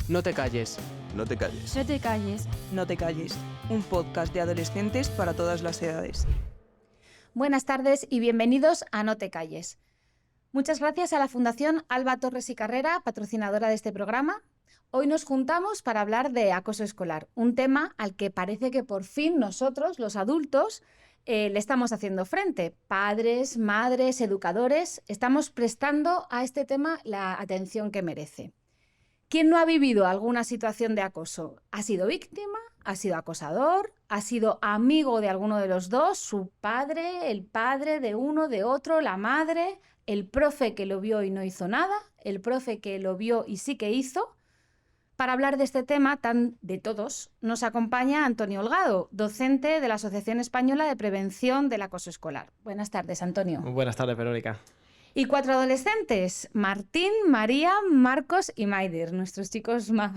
No te calles. No te calles. No te calles. No te calles, un podcast de adolescentes para todas las edades. Buenas tardes y bienvenidos a No te calles. Muchas gracias a la Fundación Alba Torres y Carrera, patrocinadora de este programa. Hoy nos juntamos para hablar de acoso escolar, un tema al que parece que por fin nosotros, los adultos, le estamos haciendo frente. Padres, madres, educadores, estamos prestando a este tema la atención que merece. ¿Quién no ha vivido alguna situación de acoso? ¿Ha sido víctima? ¿Ha sido acosador? ¿Ha sido amigo de alguno de los dos? ¿Su padre? ¿El padre de uno, de otro? ¿La madre? ¿El profe que lo vio y no hizo nada? ¿El profe que lo vio y sí que hizo? Para hablar de este tema tan de todos, nos acompaña Antonio Holgado, docente de la Asociación Española de Prevención del Acoso Escolar. Buenas tardes, Antonio. Buenas tardes, Verónica. Y 4 adolescentes, Martín, María, Marcos y Maider, nuestros chicos más.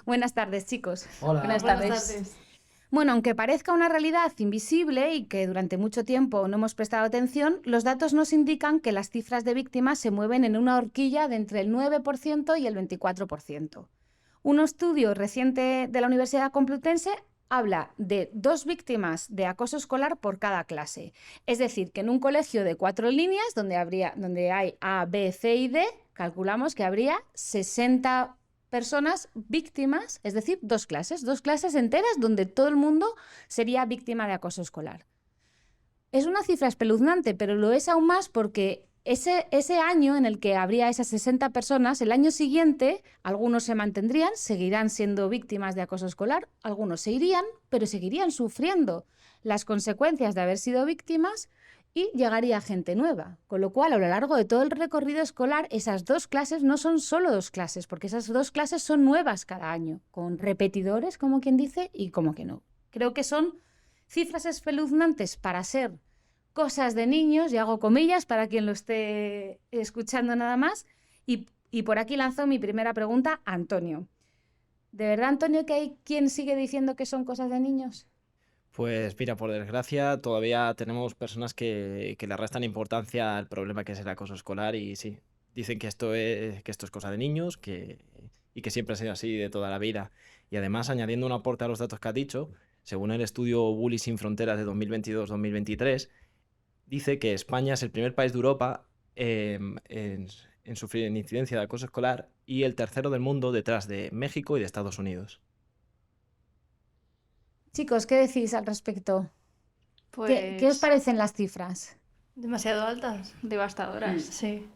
Buenas tardes, chicos. Hola. Buenas tardes. Bueno, aunque parezca una realidad invisible y que durante mucho tiempo no hemos prestado atención, los datos nos indican que las cifras de víctimas se mueven en una horquilla de entre el 9% y el 24%. Un estudio reciente de la Universidad Complutense habla de 2 víctimas de acoso escolar por cada clase. Es decir, que en un colegio de 4 líneas, donde hay A, B, C y D, calculamos que habría 60 personas víctimas, es decir, 2 clases enteras donde todo el mundo sería víctima de acoso escolar. Es una cifra espeluznante, pero lo es aún más porque ese año en el que habría esas 60 personas, el año siguiente, algunos se mantendrían, seguirán siendo víctimas de acoso escolar, algunos se irían, pero seguirían sufriendo las consecuencias de haber sido víctimas y llegaría gente nueva. Con lo cual, a lo largo de todo el recorrido escolar, esas 2 clases no son solo 2 clases, porque esas 2 clases son nuevas cada año, con repetidores, como quien dice, y como que no. Creo que son cifras espeluznantes para ser cosas de niños, y hago comillas para quien lo esté escuchando nada más, y por aquí lanzo mi primera pregunta a Antonio. ¿De verdad, Antonio, que hay quien sigue diciendo que son cosas de niños? Pues mira, por desgracia todavía tenemos personas que le restan importancia al problema que es el acoso escolar y sí, dicen que esto es cosa de niños y que siempre ha sido así de toda la vida. Y además, añadiendo un aporte a los datos que has dicho, según el estudio Bullying sin Fronteras de 2022-2023, dice que España es el primer país de Europa en sufrir en incidencia de acoso escolar y el tercero del mundo detrás de México y de Estados Unidos. Chicos, ¿qué decís al respecto? Pues ¿Qué os parecen las cifras? demasiado altas, devastadoras, sí.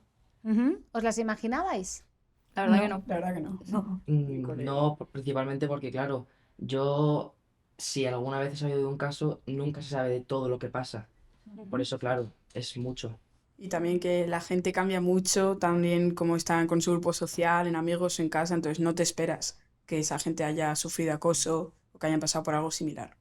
¿Os las imaginabais? La verdad que no. La verdad que no. No, principalmente porque, claro, yo, si alguna vez he sabido de un caso, nunca se sabe de todo lo que pasa. Por eso, claro, es mucho. Y también que la gente cambia mucho, también como están con su grupo social, en amigos, en casa, entonces no te esperas que esa gente haya sufrido acoso o que hayan pasado por algo similar.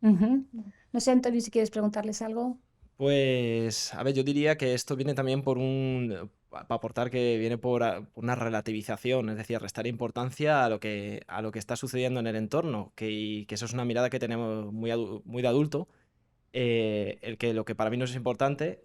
No sé, Antonio, si quieres preguntarles algo. Pues, a ver, yo diría que esto viene también para aportar que viene por una relativización, es decir, restar importancia a lo que está sucediendo en el entorno, y que eso es una mirada que tenemos muy de adulto, el que lo que para mí no es importante,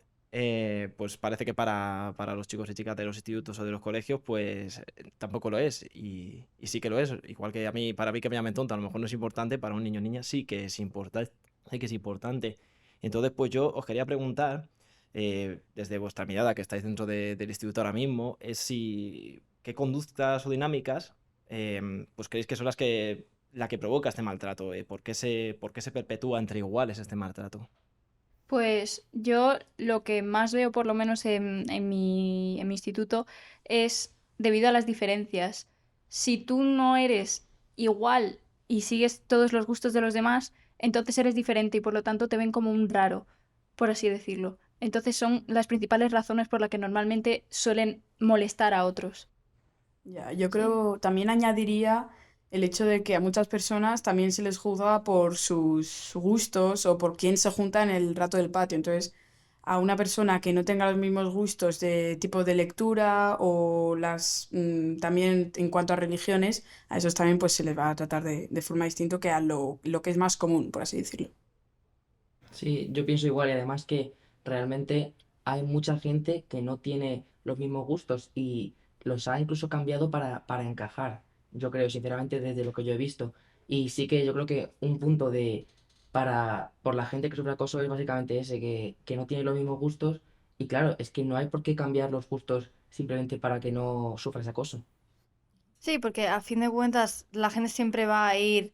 pues parece que para los chicos y chicas de los institutos o de los colegios, pues tampoco lo es, y sí que lo es, igual que para mí que me llamen tonto, a lo mejor no es importante, para un niño o niña sí que es importante. Entonces, pues yo os quería preguntar, desde vuestra mirada, que estáis dentro del instituto ahora mismo, qué conductas o dinámicas pues creéis que son la que provoca este maltrato. ¿Por qué se perpetúa entre iguales este maltrato? Pues yo lo que más veo, por lo menos en mi instituto, es debido a las diferencias. Si tú no eres igual y sigues todos los gustos de los demás, entonces eres diferente y por lo tanto te ven como un raro, por así decirlo. Entonces son las principales razones por las que normalmente suelen molestar a otros. Ya, yo creo, también añadiría el hecho de que a muchas personas también se les juzga por sus gustos o por quién se junta en el rato del patio. Entonces, a una persona que no tenga los mismos gustos de tipo de lectura o también en cuanto a religiones, a esos también pues se les va a tratar de forma distinta que a lo que es más común, por así decirlo. Sí, yo pienso igual y además que realmente hay mucha gente que no tiene los mismos gustos y los ha incluso cambiado para encajar. yo creo, sinceramente, desde lo que yo he visto. Y sí que yo creo que un punto por la gente que sufre acoso es básicamente ese, que no tiene los mismos gustos. Y claro, es que no hay por qué cambiar los gustos simplemente para que no sufras acoso. Sí, porque a fin de cuentas la gente siempre va a ir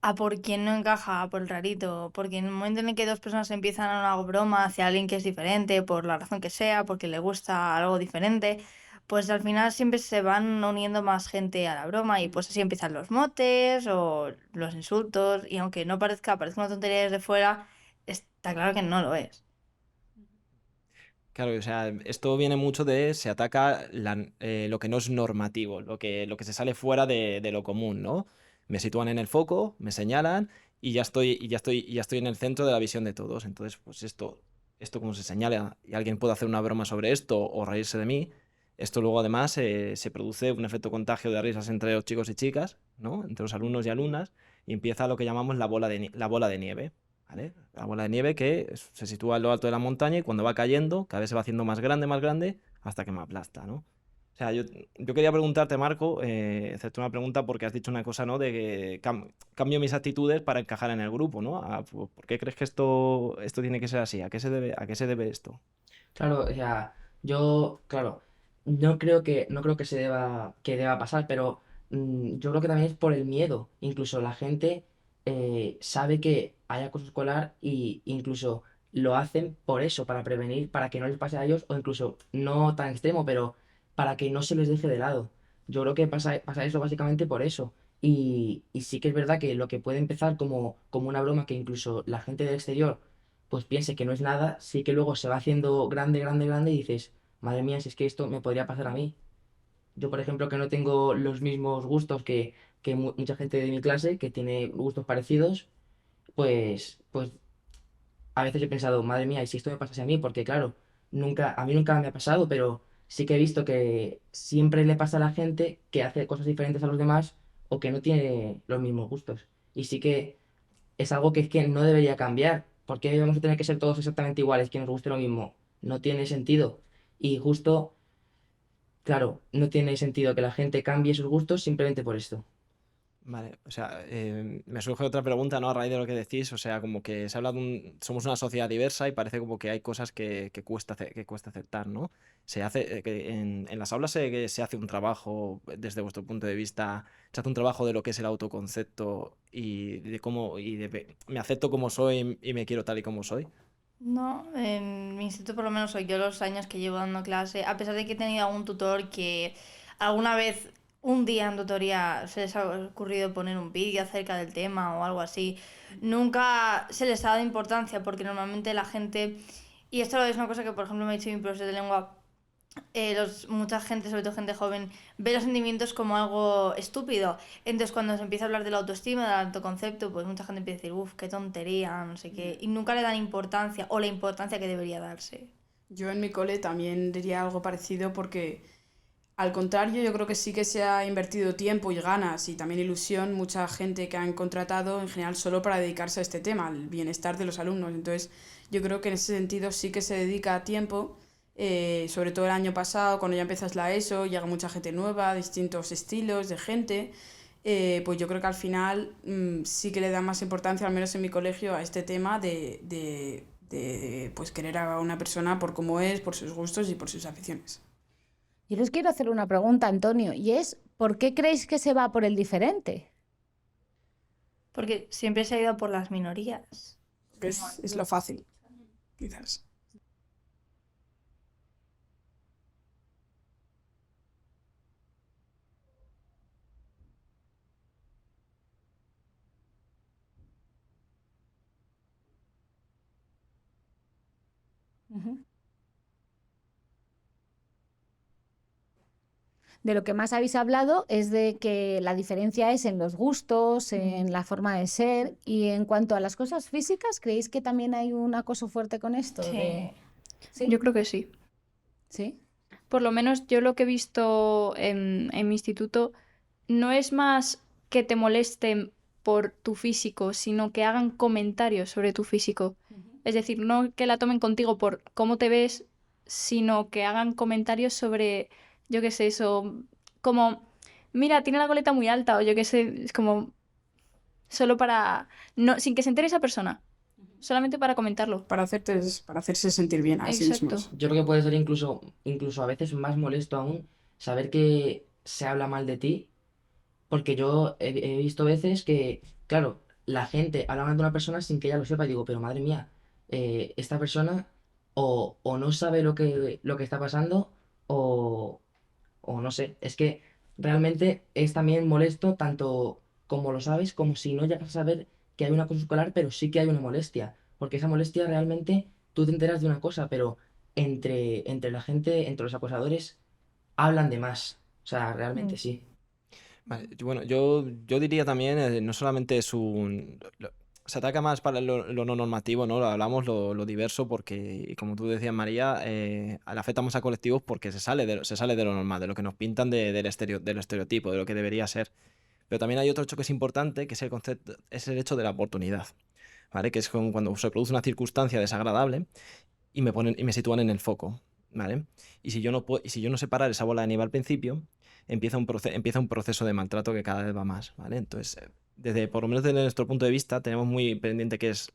a por quien no encaja, a por el rarito, porque en el momento en el que dos personas empiezan a una broma hacia alguien que es diferente, por la razón que sea, porque le gusta algo diferente, pues al final siempre se van uniendo más gente a la broma y pues así empiezan los motes o los insultos y aunque no parezca una tontería desde fuera, está claro que no lo es. Claro, o sea, esto viene mucho de se ataca lo que no es normativo, lo que se sale fuera de lo común, ¿no? Me sitúan en el foco, me señalan y ya estoy en el centro de la visión de todos. Entonces, pues esto como se señala y alguien puede hacer una broma sobre esto o reírse de mí, esto luego además se produce un efecto contagio de risas entre los chicos y chicas, ¿no? Entre los alumnos y alumnas, y empieza lo que llamamos la bola de nieve. ¿Vale? La bola de nieve que se sitúa en lo alto de la montaña y cuando va cayendo, cada vez se va haciendo más grande, hasta que me aplasta, ¿no? O sea, yo quería preguntarte, Marco, hacerte una pregunta porque has dicho una cosa, ¿no? De que cambio mis actitudes para encajar en el grupo, ¿no? ¿Por qué crees que esto tiene que ser así? ¿A qué se debe esto? Claro, o sea, yo, claro, no creo que que deba pasar, pero yo creo que también es por el miedo. Incluso la gente sabe que hay acoso escolar y incluso lo hacen por eso, para prevenir, para que no les pase a ellos, o incluso no tan extremo, pero para que no se les deje de lado. Yo creo que pasa eso básicamente por eso. Y sí que es verdad que lo que puede empezar como una broma que incluso la gente del exterior pues piense que no es nada, sí que luego se va haciendo grande, grande, grande y dices, madre mía, si es que esto me podría pasar a mí. Yo, por ejemplo, que no tengo los mismos gustos que mucha gente de mi clase, que tiene gustos parecidos, pues a veces he pensado, madre mía, ¿y si esto me pasase a mí? Porque claro, a mí nunca me ha pasado, pero sí que he visto que siempre le pasa a la gente que hace cosas diferentes a los demás o que no tiene los mismos gustos. Y sí que es algo que es que no debería cambiar. ¿Por qué vamos a tener que ser todos exactamente iguales, que nos guste lo mismo? No tiene sentido. Y justo, claro, no tiene sentido que la gente cambie sus gustos simplemente por esto. Vale, o sea, me surge otra pregunta, ¿no? A raíz de lo que decís, o sea, como que se habla somos una sociedad diversa y parece como que hay cosas que cuesta aceptar, ¿no? Que en las aulas se hace un trabajo, desde vuestro punto de vista, se hace un trabajo de lo que es el autoconcepto y de cómo, me acepto como soy y me quiero tal y como soy. No, en mi instituto por lo menos soy yo los años que llevo dando clase, a pesar de que he tenido algún tutor que alguna vez, un día en tutoría, se les ha ocurrido poner un vídeo acerca del tema o algo así, nunca se les ha dado importancia porque normalmente la gente, y esto es una cosa que por ejemplo me ha dicho mi profesor de lengua, mucha gente, sobre todo gente joven, ve los sentimientos como algo estúpido. Entonces, cuando se empieza a hablar de la autoestima, del autoconcepto, pues mucha gente empieza a decir, uff, qué tontería, no sé qué. Y nunca le dan importancia o la importancia que debería darse. Yo en mi cole también diría algo parecido porque al contrario, yo creo que sí que se ha invertido tiempo y ganas y también ilusión mucha gente que han contratado en general solo para dedicarse a este tema, al bienestar de los alumnos. Entonces, yo creo que en ese sentido sí que se dedica tiempo, sobre todo el año pasado, cuando ya empiezas la ESO, llega mucha gente nueva, distintos estilos de gente. Pues yo creo que al final sí que le da más importancia, al menos en mi colegio, a este tema de pues querer a una persona por cómo es, por sus gustos y por sus aficiones. Yo les quiero hacer una pregunta, Antonio, y es, ¿por qué creéis que se va por el diferente? Porque siempre se ha ido por las minorías. Que es lo fácil, quizás. Ujú. De lo que más habéis hablado es de que la diferencia es en los gustos, en la forma de ser, y en cuanto a las cosas físicas, ¿creéis que también hay un acoso fuerte con esto? Sí. ¿Sí? Yo creo que sí. ¿Sí? Por lo menos yo lo que he visto en mi instituto no es más que te molesten por tu físico, sino que hagan comentarios sobre tu físico. Es decir, no que la tomen contigo por cómo te ves, sino que hagan comentarios sobre, yo qué sé, eso, como mira, tiene la coleta muy alta o yo qué sé, es como solo para, no, sin que se entere esa persona, solamente para comentarlo. Para hacerse sentir bien a sí Exacto. mismos. Yo creo que puede ser incluso a veces más molesto aún saber que se habla mal de ti, porque yo he visto veces que, claro, la gente habla mal de una persona sin que ella lo sepa y digo, pero madre mía, esta persona o no sabe lo que está pasando o, o no sé, es que realmente es también molesto tanto como lo sabes, como si no llegas a saber que hay un acoso escolar, pero sí que hay una molestia, porque esa molestia realmente tú te enteras de una cosa, pero entre la gente, entre los acosadores, hablan de más. O sea, realmente sí. Vale, bueno, yo diría también, no solamente es se ataca más para lo no normativo, ¿no? Lo hablamos, lo diverso, porque, y como tú decías, María, le afecta más a colectivos porque se sale de lo normal, de lo que nos pintan del estereotipo, de lo que debería ser. Pero también hay otro hecho que es importante, que es el concepto, es el hecho de la oportunidad, ¿vale? Que es cuando se produce una circunstancia desagradable y me sitúan en el foco, ¿vale? Y si yo no sé parar esa bola de nieve al principio, empieza un proceso de maltrato que cada vez va más, ¿vale? Entonces, por lo menos desde nuestro punto de vista, tenemos muy pendiente qué es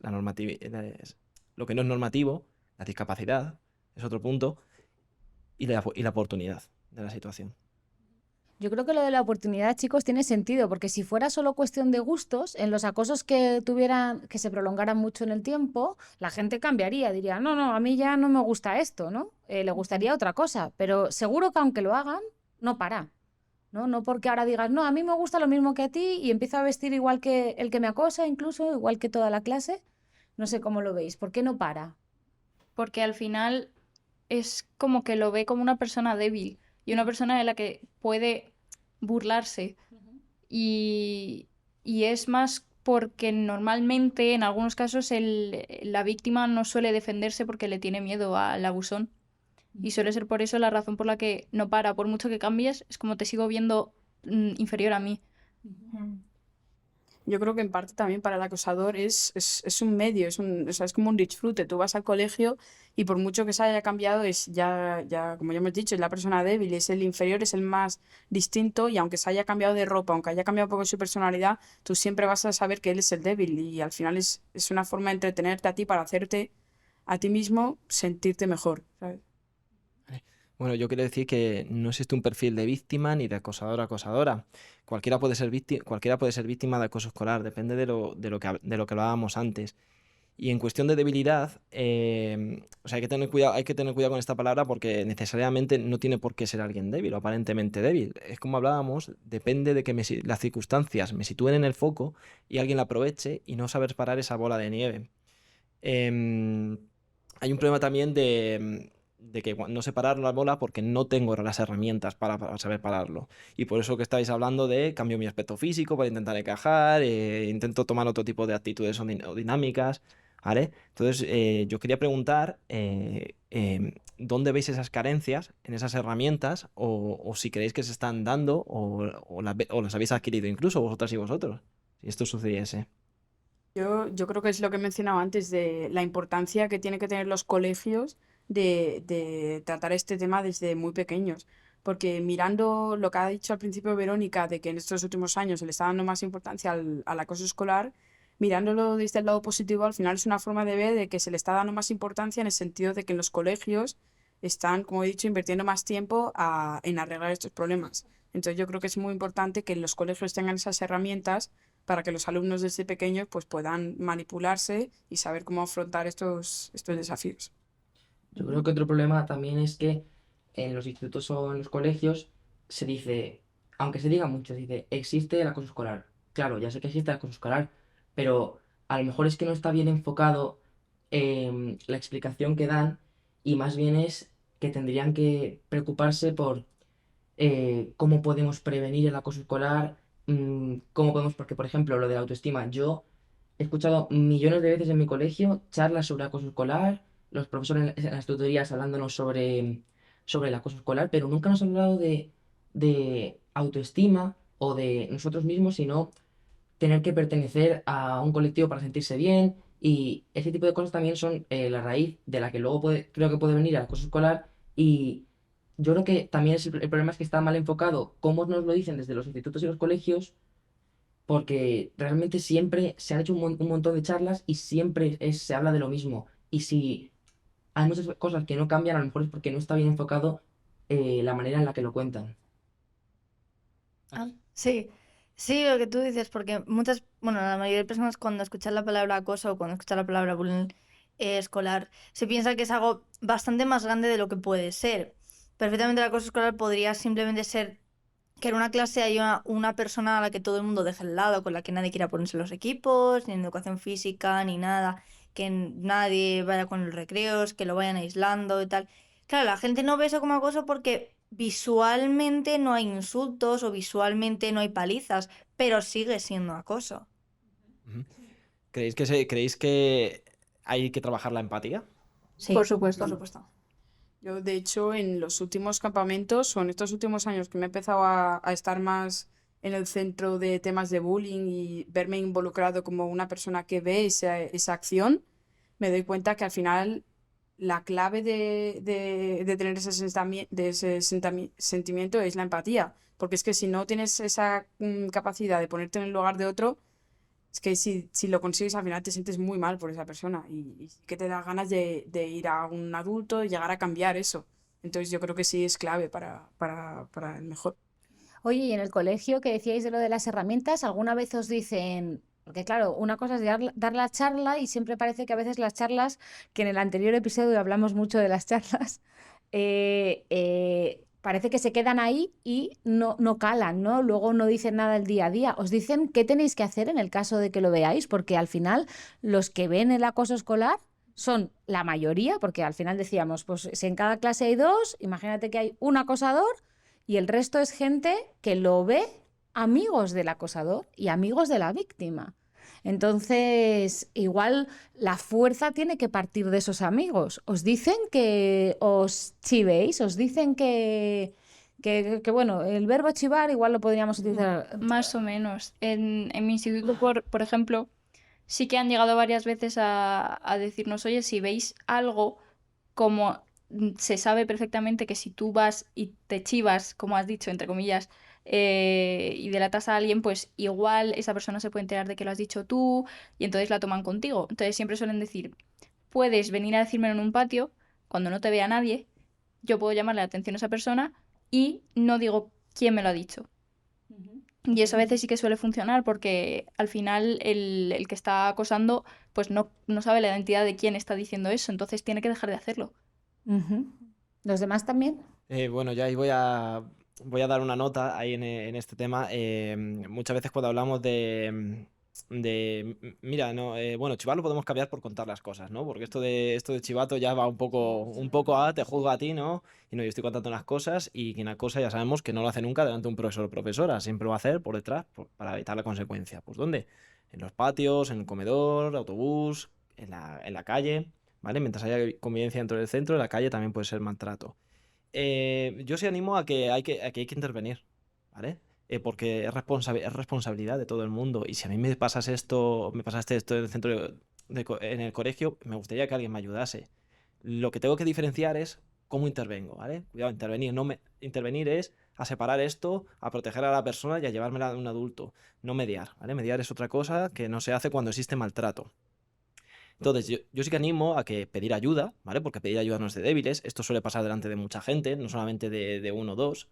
lo que no es normativo, la discapacidad, es otro punto, y la oportunidad de la situación. Yo creo que lo de la oportunidad, chicos, tiene sentido, porque si fuera solo cuestión de gustos, en los acosos que tuvieran, que se prolongaran mucho en el tiempo, la gente cambiaría, diría, no, no, a mí ya no me gusta esto, ¿no? Le gustaría otra cosa, pero seguro que aunque lo hagan, no para, ¿no? No porque ahora digas, no, a mí me gusta lo mismo que a ti y empiezo a vestir igual que el que me acosa, incluso, igual que toda la clase. No sé cómo lo veis, ¿por qué no para? Porque al final es como que lo ve como una persona débil y una persona de la que puede burlarse. Y, y es más porque normalmente, en algunos casos, la víctima no suele defenderse porque le tiene miedo al abusón. Y suele ser por eso la razón por la que no para. Por mucho que cambies, es como te sigo viendo inferior a mí. Yo creo que en parte también para el acosador es un medio, o sea, es como un disfrute. Tú vas al colegio y por mucho que se haya cambiado, como ya hemos dicho, es la persona débil, es el inferior, es el más distinto y aunque se haya cambiado de ropa, aunque haya cambiado un poco su personalidad, tú siempre vas a saber que él es el débil y al final es una forma de entretenerte a ti para hacerte a ti mismo sentirte mejor, ¿sabes? Bueno, yo quiero decir que no existe un perfil de víctima ni de acosador o acosadora. Cualquiera puede ser víctima de acoso escolar, depende de lo que hablábamos antes. Y en cuestión de debilidad, o sea, hay que tener cuidado con esta palabra porque necesariamente no tiene por qué ser alguien débil o aparentemente débil. Es como hablábamos, depende de que las circunstancias me sitúen en el foco y alguien la aproveche y no saber parar esa bola de nieve. Em, Hay un problema también de que no sé parar la bola porque no tengo las herramientas para saber pararlo. Y por eso que estáis hablando de cambio mi aspecto físico para intentar encajar, intento tomar otro tipo de actitudes o dinámicas, ¿vale? Entonces, yo quería preguntar, ¿dónde veis esas carencias en esas herramientas o si creéis que se están dando o las habéis adquirido incluso vosotras y vosotros, si esto sucediese? Yo creo que es lo que he mencionado antes de la importancia que tienen que tener los colegios de tratar este tema desde muy pequeños. Porque mirando lo que ha dicho al principio Verónica, de que en estos últimos años se le está dando más importancia al acoso escolar, mirándolo desde el lado positivo, al final es una forma de ver de que se le está dando más importancia en el sentido de que en los colegios están, como he dicho, invirtiendo más tiempo en arreglar estos problemas. Entonces yo creo que es muy importante que los colegios tengan esas herramientas para que los alumnos desde pequeños pues, puedan manipularse y saber cómo afrontar estos desafíos. Yo creo que otro problema también es que en los institutos o en los colegios se dice, aunque se diga mucho, se dice, existe el acoso escolar. Claro, ya sé que existe el acoso escolar, pero a lo mejor es que no está bien enfocado la explicación que dan y más bien es que tendrían que preocuparse por cómo podemos prevenir el acoso escolar, cómo podemos, porque por ejemplo, lo de la autoestima, yo he escuchado millones de veces en mi colegio charlas sobre acoso escolar, los profesores en las tutorías hablándonos sobre el acoso escolar, pero nunca nos han hablado de autoestima o de nosotros mismos, sino tener que pertenecer a un colectivo para sentirse bien y ese tipo de cosas también son la raíz de la que luego creo que puede venir el acoso escolar y yo creo que también el problema es que está mal enfocado cómo nos lo dicen desde los institutos y los colegios, porque realmente siempre se han hecho un montón de charlas y siempre se habla de lo mismo. Y si hay muchas cosas que no cambian, a lo mejor es porque no está bien enfocado la manera en la que lo cuentan. Ah, sí, sí, lo que tú dices, porque bueno, la mayoría de personas cuando escuchan la palabra acoso o cuando escuchan la palabra bullying escolar, se piensa que es algo bastante más grande de lo que puede ser. Perfectamente el acoso escolar podría simplemente ser que en una clase hay una persona a la que todo el mundo deja al lado, con la que nadie quiera ponerse los equipos, ni en educación física, ni nada, que nadie vaya con los recreos, que lo vayan aislando y tal. Claro, la gente no ve eso como acoso porque visualmente no hay insultos o visualmente no hay palizas, pero sigue siendo acoso. Ujú. ¿Creéis que hay que trabajar la empatía? Sí, Por supuesto. por supuesto. Yo, de hecho, en los últimos campamentos o en estos últimos años que me he empezado a estar más en el centro de temas de bullying y verme involucrado como una persona que ve esa acción, me doy cuenta que al final la clave de tener ese sentimiento es la empatía. Porque es que si no tienes esa capacidad de ponerte en el lugar de otro, es que si lo consigues al final te sientes muy mal por esa persona y sí que te da ganas de ir a un adulto y llegar a cambiar eso. Entonces yo creo que sí es clave para el mejor. Oye, y en el colegio que decíais de lo de las herramientas, ¿alguna vez os dicen, porque claro, una cosa es dar la charla y siempre parece que a veces las charlas, que en el anterior episodio hablamos mucho de las charlas, parece que se quedan ahí y no calan, ¿no? Luego no dicen nada el día a día. Os dicen qué tenéis que hacer en el caso de que lo veáis, porque al final los que ven el acoso escolar son la mayoría, porque al final decíamos, pues si en cada clase hay dos, imagínate que hay un acosador y el resto es gente que lo ve amigos del acosador y amigos de la víctima. Entonces, igual la fuerza tiene que partir de esos amigos. Os dicen que os chivéis, os dicen que, bueno, el verbo chivar igual lo podríamos utilizar. Más o menos. En mi instituto, por ejemplo, sí que han llegado varias veces a decirnos, oye, si veis algo como se sabe perfectamente que si tú vas y te chivas, como has dicho, entre comillas, y delatas a alguien, pues igual esa persona se puede enterar de que lo has dicho tú y entonces la toman contigo. Entonces siempre suelen decir, puedes venir a decírmelo en un patio cuando no te vea nadie, yo puedo llamarle la atención a esa persona y no digo quién me lo ha dicho. Y eso a veces sí que suele funcionar porque al final el que está acosando pues no sabe la identidad de quién está diciendo eso, entonces tiene que dejar de hacerlo. Ujú. ¿Los demás también? Bueno, ya ahí voy a dar una nota ahí en este tema. Muchas veces cuando hablamos mira, no, bueno, chivar lo podemos cambiar por contar las cosas, ¿no? Porque esto de chivato ya va un poco a te juzgo a ti, ¿no? Y no, yo estoy contando unas cosas y quien acosa ya sabemos que no lo hace nunca delante de un profesor o profesora, siempre lo va a hacer por detrás para evitar la consecuencia. ¿Pues dónde? En los patios, en el comedor, autobús, en la calle, ¿vale? Mientras haya convivencia dentro del centro, en la calle también puede ser maltrato. Yo sí animo a que hay que intervenir, ¿vale? Porque es responsabilidad de todo el mundo. Y si a mí me pasaste esto en el centro en el colegio, me gustaría que alguien me ayudase. Lo que tengo que diferenciar es cómo intervengo, ¿vale? Cuidado, intervenir es a separar esto, a proteger a la persona y a llevármela a un adulto, no mediar, ¿vale? Mediar es otra cosa que no se hace cuando existe maltrato. Entonces, yo sí que animo a que pedir ayuda, ¿vale? Porque pedir ayuda no es de débiles. Esto suele pasar delante de mucha gente, no solamente de uno o dos.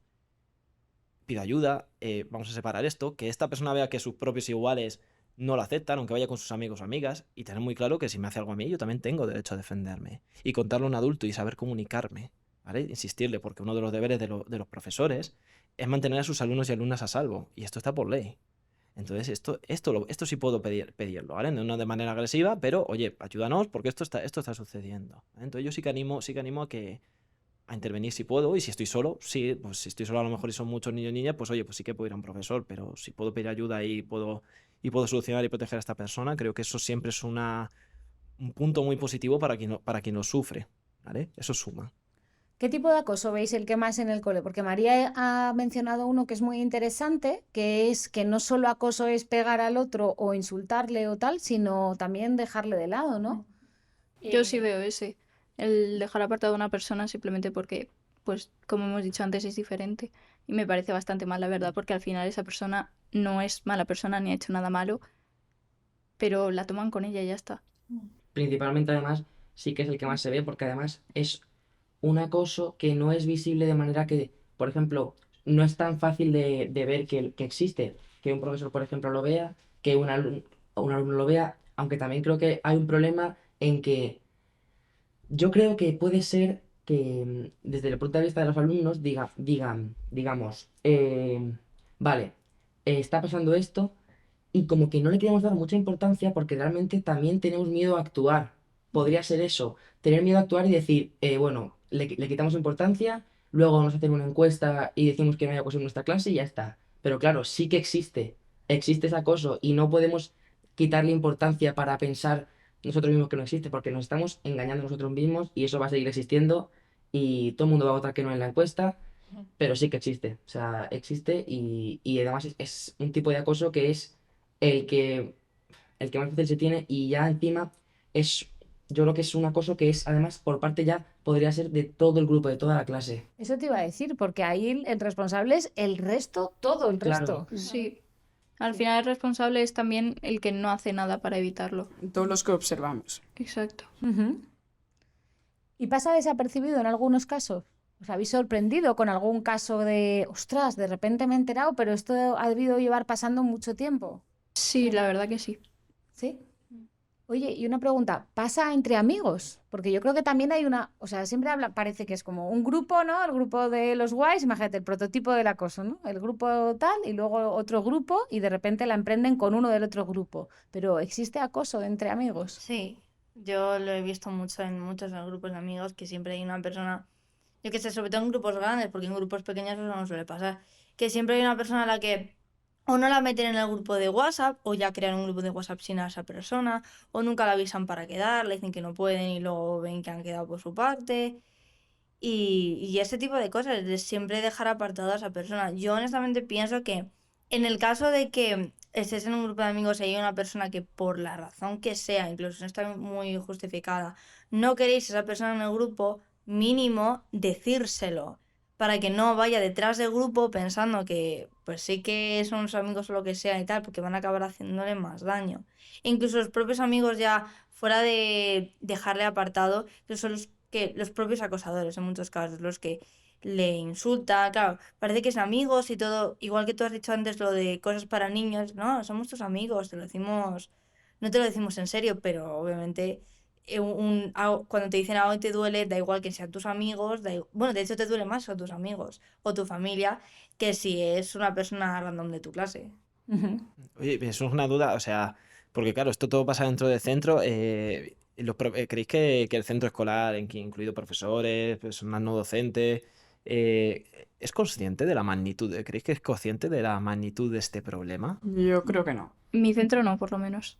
Pido ayuda, vamos a separar esto, que esta persona vea que sus propios iguales no lo aceptan, aunque vaya con sus amigos o amigas, y tener muy claro que si me hace algo a mí, yo también tengo derecho a defenderme. Y contarlo a un adulto y saber comunicarme, ¿vale? Insistirle, porque uno de los deberes de los profesores es mantener a sus alumnos y alumnas a salvo, y esto está por ley. Entonces, esto sí puedo pedirlo, ¿vale? No de manera agresiva, pero, oye, ayúdanos porque esto está sucediendo, ¿vale? Entonces, yo sí que animo a intervenir si puedo, y si estoy solo, sí, pues si estoy solo a lo mejor y son muchos niños y niñas, pues oye, pues sí que puedo ir a un profesor, pero si puedo pedir ayuda y puedo solucionar y proteger a esta persona, creo que eso siempre es un punto muy positivo para quien lo sufre, ¿vale? Eso suma. ¿Qué tipo de acoso veis el que más en el cole? Porque María ha mencionado uno que es muy interesante, que es que no solo acoso es pegar al otro o insultarle o tal, sino también dejarle de lado, ¿no? Yo sí veo ese, el dejar apartado a una persona simplemente porque pues como hemos dicho antes, es diferente. Y me parece bastante mal, la verdad, porque al final esa persona no es mala persona ni ha hecho nada malo, pero la toman con ella y ya está. Principalmente además sí que es el que más se ve porque además es un acoso que no es visible de manera que, por ejemplo, no es tan fácil de ver que existe, que un profesor, por ejemplo, lo vea, que un alumno lo vea, aunque también creo que hay un problema en que yo creo que puede ser que desde el punto de vista de los alumnos digamos, vale, está pasando esto y como que no le queremos dar mucha importancia porque realmente también tenemos miedo a actuar. Podría ser eso, tener miedo a actuar y decir, bueno, le quitamos importancia, luego nos hacen una encuesta y decimos que no hay acoso en nuestra clase y ya está. Pero claro, sí que existe ese acoso y no podemos quitarle importancia para pensar nosotros mismos que no existe porque nos estamos engañando nosotros mismos y eso va a seguir existiendo y todo el mundo va a votar que no en la encuesta, pero sí que existe. O sea, existe y además es un tipo de acoso que es el que, el que más fácil se tiene y ya encima es, yo creo que es un acoso que es además por parte ya podría ser de todo el grupo, de toda la clase. Eso te iba a decir, porque ahí el responsable es el resto, todo el Claro. resto. Sí. Al final el responsable es también el que no hace nada para evitarlo. Todos los que observamos. Exacto. Ujú. ¿Y pasa desapercibido en algunos casos? ¿Os habéis sorprendido con algún caso de, ostras, de repente me he enterado, pero esto ha debido llevar pasando mucho tiempo? Sí, la verdad que sí. ¿Sí? Oye, y una pregunta, ¿pasa entre amigos? Porque yo creo que también hay una, o sea, siempre parece que es como un grupo, ¿no? El grupo de los guays, imagínate, el prototipo del acoso, ¿no? El grupo tal y luego otro grupo y de repente la emprenden con uno del otro grupo. Pero ¿existe acoso entre amigos? Sí, yo lo he visto mucho en muchos grupos de amigos que siempre hay una persona, yo que sé, sobre todo en grupos grandes, porque en grupos pequeños eso no suele pasar, que siempre hay una persona a la que o no la meten en el grupo de WhatsApp, o ya crean un grupo de WhatsApp sin a esa persona, o nunca la avisan para quedar, le dicen que no pueden y luego ven que han quedado por su parte. Y ese tipo de cosas, de siempre dejar apartado a esa persona. Yo honestamente pienso que en el caso de que estés en un grupo de amigos y hay una persona que por la razón que sea, incluso no está muy justificada, no queréis a esa persona en el grupo, mínimo decírselo para que no vaya detrás del grupo pensando que pues sí que son sus amigos o lo que sea y tal, porque van a acabar haciéndole más daño. E incluso los propios amigos ya fuera de dejarle apartado, que son los propios acosadores en muchos casos, los que le insultan, claro, parece que son amigos y todo, igual que tú has dicho antes lo de cosas para niños, no, somos tus amigos, te lo decimos, no te lo decimos en serio, pero obviamente cuando te dicen algo y te duele, da igual que sean tus amigos, bueno, de hecho te duele más son tus amigos o tu familia que si es una persona random de tu clase. Ujú. Oye, eso es una duda, o sea, porque claro, esto todo pasa dentro del centro. ¿Creéis que el centro escolar, incluido profesores, personas no docentes, es consciente de la magnitud? ¿Creéis que es consciente de la magnitud de este problema? Yo creo que no. Mi centro no, por lo menos.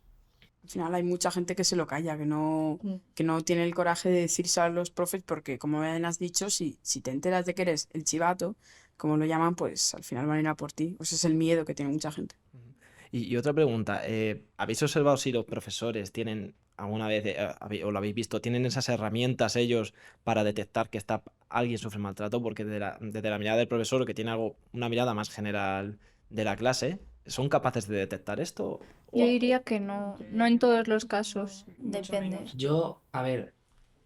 Al final hay mucha gente que se lo calla, Mm. que no tiene el coraje de decirse a los profes, porque como bien has dicho, si te enteras de que eres el chivato, como lo llaman, pues al final van a ir a por ti. Ese es el miedo que tiene mucha gente. Y otra pregunta, ¿habéis observado si los profesores tienen alguna vez, o lo habéis visto, tienen esas herramientas ellos para detectar que alguien sufre maltrato? Porque desde la mirada del profesor, que tiene una mirada más general de la clase, ¿son capaces de detectar esto? Yo diría que no, no en todos los casos. Depende. Yo, a ver,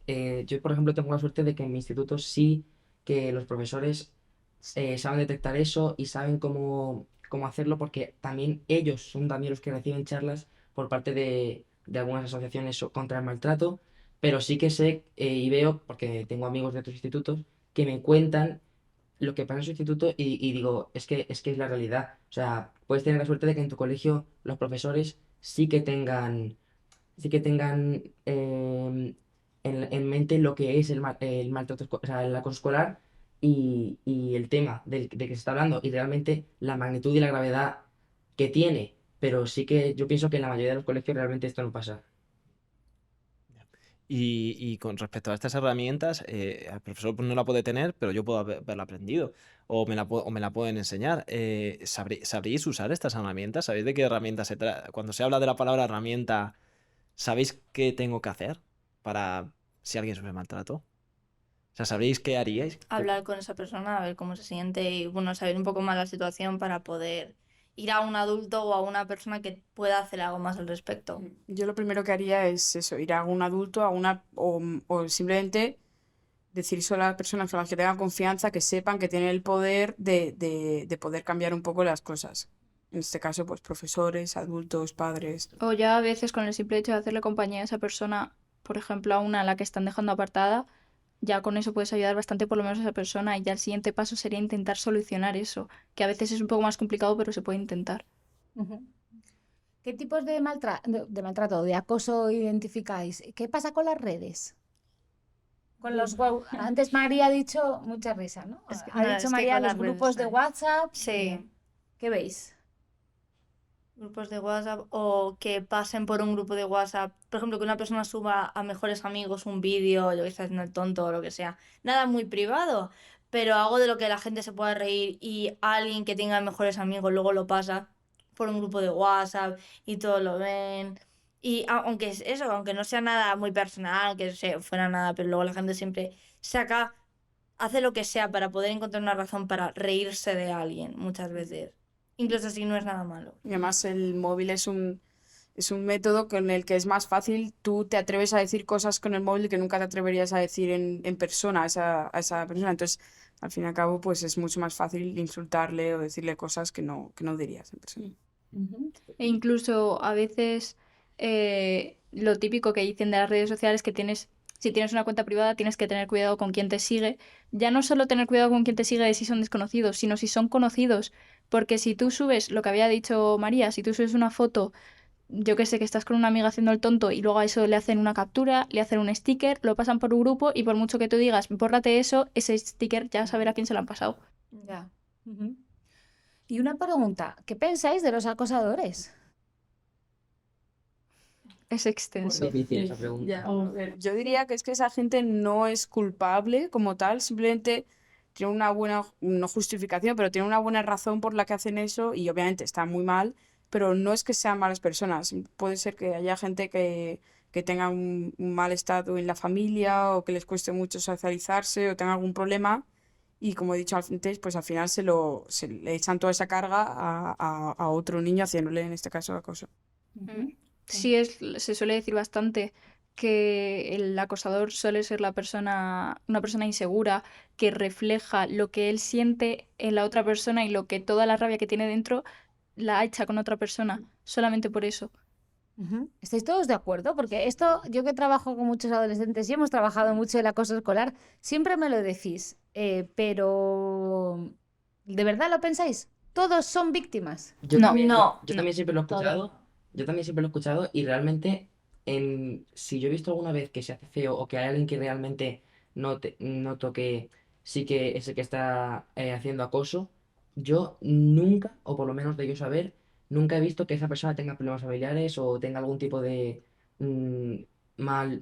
yo por ejemplo tengo la suerte de que en mi instituto sí que los profesores saben detectar eso y saben cómo hacerlo porque también ellos son también los que reciben charlas por parte de algunas asociaciones contra el maltrato, pero sí que sé y veo, porque tengo amigos de otros institutos, que me cuentan lo que pasa en su instituto y digo, es que es la realidad. O sea, puedes tener la suerte de que en tu colegio los profesores sí que tengan en mente lo que es el maltrato, o sea, el acoso escolar y el tema de que se está hablando y realmente la magnitud y la gravedad que tiene. Pero sí que yo pienso que en la mayoría de los colegios realmente esto no pasa. Y con respecto a estas herramientas, el profesor pues, no la puede tener, pero yo puedo haberla aprendido o me la pueden enseñar. ¿Sabréis usar estas herramientas? ¿Sabéis de qué herramientas se trata? Cuando se habla de la palabra herramienta, ¿sabéis qué tengo que hacer para si alguien sufre maltrato? O sea, ¿sabréis qué haríais? Hablar con esa persona, a ver cómo se siente y, bueno, saber un poco más la situación para poder ir a un adulto o a una persona que pueda hacer algo más al respecto. Yo lo primero que haría es eso, ir a un adulto, o simplemente decírselo a las personas con las que tengan confianza, que sepan que tienen el poder de poder cambiar un poco las cosas. En este caso, pues profesores, adultos, padres. O ya a veces con el simple hecho de hacerle compañía a esa persona, por ejemplo, a una a la que están dejando apartada, ya con eso puedes ayudar bastante por lo menos a esa persona y ya el siguiente paso sería intentar solucionar eso, que a veces es un poco más complicado, pero se puede intentar. Ujú. ¿Qué tipos de maltrato, de acoso identificáis? ¿Qué pasa con las redes? Con los antes María ha dicho mucha risa, ¿no? Es que- Ha no, dicho es que María con los las redes, grupos de ¿sabes? WhatsApp. Sí. ¿Qué veis? Grupos de WhatsApp o que pasen por un grupo de WhatsApp. Por ejemplo, que una persona suba a mejores amigos un vídeo, yo que está haciendo el tonto o lo que sea. Nada muy privado, pero algo de lo que la gente se pueda reír y alguien que tenga mejores amigos luego lo pasa por un grupo de WhatsApp y todos lo ven. Y aunque es eso, aunque no sea nada muy personal, que fuera nada, pero luego la gente siempre saca, hace lo que sea para poder encontrar una razón para reírse de alguien muchas veces. Incluso si no es nada malo. Y además el móvil es un método con el que es más fácil, tú te atreves a decir cosas con el móvil que nunca te atreverías a decir en persona a esa persona. Entonces, al fin y al cabo, pues es mucho más fácil insultarle o decirle cosas que no dirías en persona. Ujú. E incluso a veces lo típico que dicen de las redes sociales que si tienes una cuenta privada tienes que tener cuidado con quién te sigue. Ya no solo tener cuidado con quién te sigue de si son desconocidos, sino si son conocidos. Porque si tú subes, lo que había dicho María, si tú subes una foto, yo que sé, que estás con una amiga haciendo el tonto y luego a eso le hacen una captura, le hacen un sticker, lo pasan por un grupo y por mucho que tú digas, bórrate eso, ese sticker ya sabrá a quién se lo han pasado. Ya. Ujú. Y una pregunta, ¿qué pensáis de los acosadores? Es extenso. Difícil esa pregunta. Ya. A ver, yo diría que es que esa gente no es culpable como tal, simplemente tiene una buena, no justificación, pero tiene una buena razón por la que hacen eso y obviamente está muy mal, pero no es que sean malas personas. Puede ser que haya gente que tenga un mal estado en la familia o que les cueste mucho socializarse o tenga algún problema y como he dicho antes, pues al final se le echan toda esa carga a otro niño haciéndole en este caso acoso. Ujú. Sí, se suele decir bastante que el acosador suele ser una persona insegura, que refleja lo que él siente en la otra persona y lo que toda la rabia que tiene dentro la echa con otra persona, solamente por eso. Ujú. ¿Estáis todos de acuerdo? Porque esto, yo que trabajo con muchos adolescentes y hemos trabajado mucho el acoso escolar, siempre me lo decís, pero ¿de verdad lo pensáis? ¿Todos son víctimas? Yo No, también, no, yo no, también siempre lo he todo escuchado. Yo también siempre lo he escuchado y realmente si yo he visto alguna vez que se hace feo o que hay alguien que realmente noto que sí que es el que está haciendo acoso, yo nunca, o por lo menos de yo saber, nunca he visto que esa persona tenga problemas familiares o tenga algún tipo de, mm,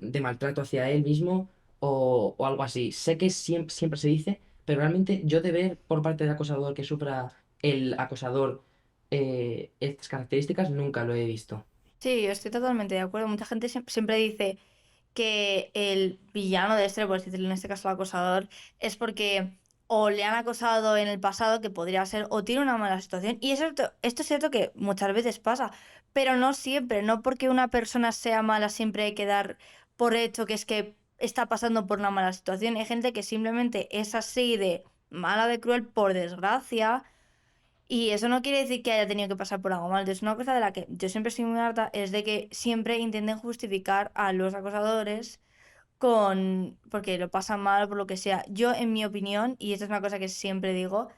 de maltrato hacia él mismo o algo así. Sé que siempre se dice, pero realmente yo de ver por parte del acosador que sufra el acosador estas características nunca lo he visto. Sí, yo estoy totalmente de acuerdo. Mucha gente siempre dice que el villano de este, por decirlo en este caso el acosador, es porque o le han acosado en el pasado, que podría ser, o tiene una mala situación. Y esto es cierto que muchas veces pasa, pero no siempre. No porque una persona sea mala siempre hay que dar por hecho que es que está pasando por una mala situación. Hay gente que simplemente es así de mala, de cruel, por desgracia. Y eso no quiere decir que haya tenido que pasar por algo mal. Entonces, una cosa de la que yo siempre estoy muy harta es de que siempre intenten justificar a los acosadores porque lo pasan mal o por lo que sea. Yo, en mi opinión, y esta es una cosa que siempre digo,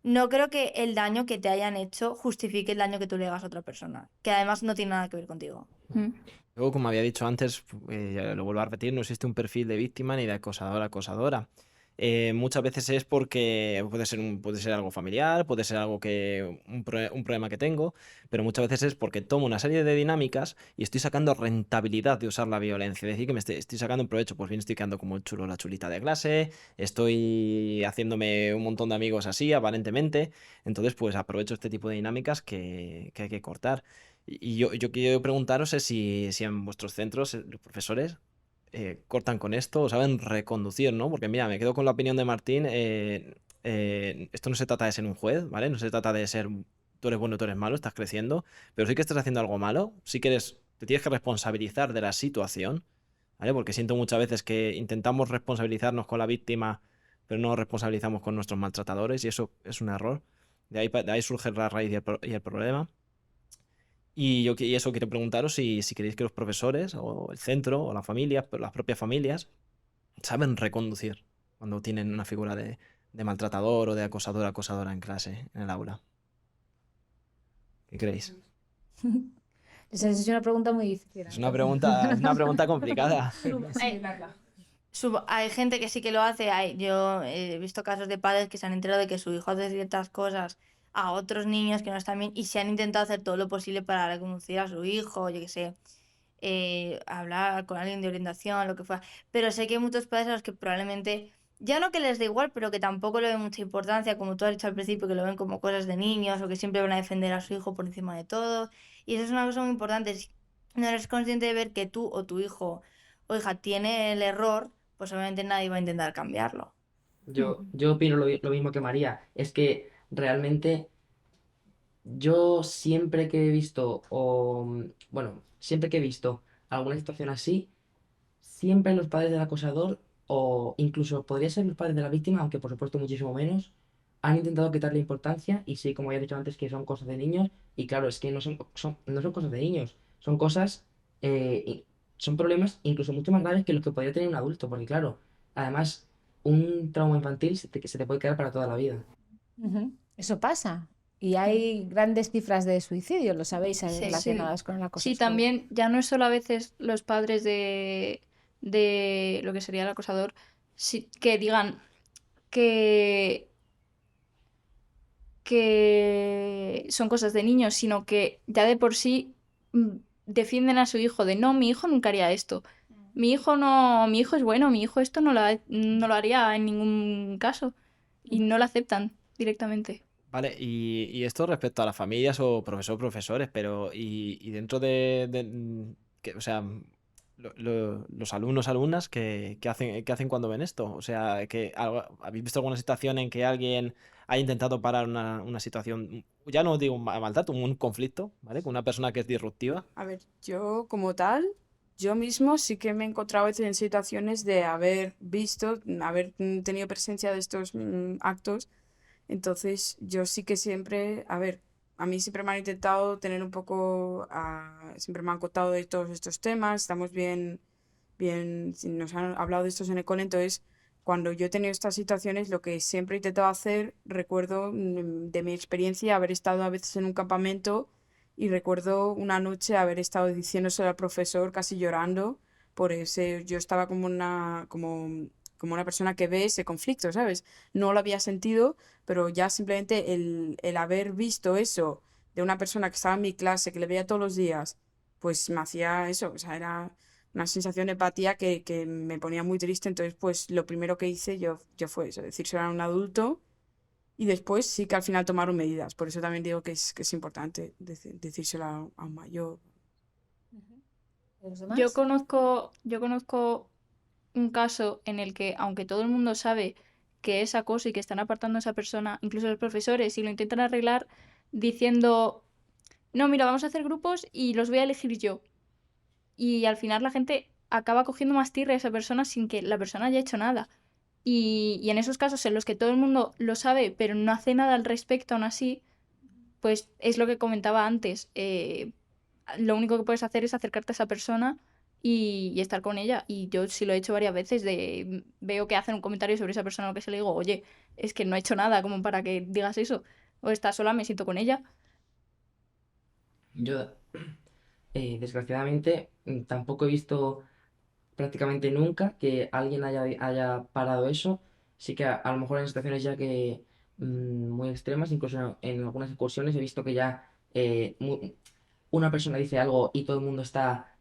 no creo que el daño que te hayan hecho justifique el daño que tú le hagas a otra persona, que además no tiene nada que ver contigo. Mm. Luego, como había dicho antes, ya lo vuelvo a repetir, no existe un perfil de víctima ni de acosador acosadora. Muchas veces es porque puede ser algo familiar, puede ser algo un problema que tengo, pero muchas veces es porque tomo una serie de dinámicas y estoy sacando rentabilidad de usar la violencia. Es decir, que estoy sacando un provecho, pues bien estoy quedando como el chulo o la chulita de clase, estoy haciéndome un montón de amigos así, aparentemente. Entonces, pues aprovecho este tipo de dinámicas que hay que cortar. Y yo quiero preguntaros es si en vuestros centros, los profesores, cortan con esto o saben reconducir, ¿no? Porque mira, me quedo con la opinión de Martín. Esto no se trata de ser un juez, ¿vale? No se trata de ser tú eres bueno, tú eres malo, estás creciendo, pero sí que estás haciendo algo malo, sí que te tienes que responsabilizar de la situación, ¿vale? Porque siento muchas veces que intentamos responsabilizarnos con la víctima, pero no nos responsabilizamos con nuestros maltratadores y eso es un error. De ahí surge la raíz y el problema. Y eso quiero preguntaros si queréis que los profesores o el centro o la familia, pero las propias familias, saben reconducir cuando tienen una figura de maltratador o de acosador acosadora en clase, en el aula. ¿Qué creéis? Esa es una pregunta muy difícil. Es una pregunta complicada. Hay gente que sí que lo hace. Yo he visto casos de padres que se han enterado de que su hijo hace ciertas cosas a otros niños que no están bien y se han intentado hacer todo lo posible para reconducir a su hijo, yo qué sé, hablar con alguien de orientación, lo que fuera. Pero sé que hay muchos padres a los que probablemente, ya no que les da igual, pero que tampoco le ven mucha importancia, como tú has dicho al principio, que lo ven como cosas de niños o que siempre van a defender a su hijo por encima de todo. Y eso es una cosa muy importante. Si no eres consciente de ver que tú o tu hijo o hija tiene el error, pues obviamente nadie va a intentar cambiarlo. Yo opino lo mismo que María. Es que realmente yo siempre que he visto, bueno, siempre que he visto alguna situación así, siempre los padres del acosador, o incluso podría ser los padres de la víctima, aunque por supuesto muchísimo menos, han intentado quitarle importancia y sí, como ya he dicho antes, que son cosas de niños, y claro, es que no son cosas de niños, son cosas, son problemas incluso mucho más graves que los que podría tener un adulto, porque claro, además, un trauma infantil se te puede quedar para toda la vida. Ujú. Eso pasa. Y hay grandes cifras de suicidio, lo sabéis, Sí. relacionadas con el acoso Sí, escolar. también ya no es solo a veces los padres de lo que sería el acosador, que digan que, que son cosas de niños, sino que ya de por sí defienden a su hijo de no, mi hijo nunca haría esto. Mi hijo no, mi hijo es bueno, mi hijo esto no lo haría en ningún caso. Y no lo aceptan directamente. Vale, y esto respecto a las familias o profesores, pero y dentro o sea, los alumnos, alumnas, qué hacen cuando ven esto? O sea, ¿habéis visto alguna situación en que alguien ha intentado parar una situación, ya no digo un maltrato, un conflicto, ¿vale? Con una persona que es disruptiva. A ver, yo como tal, yo mismo sí que me he encontrado a veces en situaciones de haber visto, haber tenido presencia de estos actos. Entonces, yo sí que siempre, a ver, a mí siempre me han intentado tener un poco, siempre me han contado de todos estos temas, estamos bien, si nos han hablado de estos en el cole, entonces, cuando yo he tenido estas situaciones, lo que siempre he intentado hacer, recuerdo de mi experiencia haber estado a veces en un campamento y recuerdo una noche haber estado diciéndoselo al profesor casi llorando por ese, yo estaba como una persona que ve ese conflicto, ¿sabes? No lo había sentido, pero ya simplemente el haber visto eso de una persona que estaba en mi clase, que le veía todos los días, pues me hacía eso, o sea, era una sensación de empatía que me ponía muy triste, entonces pues lo primero que hice yo fue eso, decírselo a un adulto y después sí que al final tomaron medidas, por eso también digo que es importante decírselo a un mayor. ¿Y los demás? Yo conozco un caso en el que, aunque todo el mundo sabe que es acoso y que están apartando a esa persona, incluso los profesores, y lo intentan arreglar diciendo, no, mira, vamos a hacer grupos y los voy a elegir yo. Y al final la gente acaba cogiendo más tirre a esa persona sin que la persona haya hecho nada. Y en esos casos en los que todo el mundo lo sabe, pero no hace nada al respecto aún así, pues es lo que comentaba antes. Lo único que puedes hacer es acercarte a esa persona y estar con ella. Y yo sí lo he hecho varias veces, veo que hacen un comentario sobre esa persona o lo que se le digo, oye, es que no he hecho nada como para que digas eso. O estás sola, me siento con ella. Yo, desgraciadamente, tampoco he visto prácticamente nunca que alguien haya parado eso. Sí que a lo mejor en situaciones ya que muy extremas, incluso en algunas excursiones he visto que ya una persona dice algo y todo el mundo está,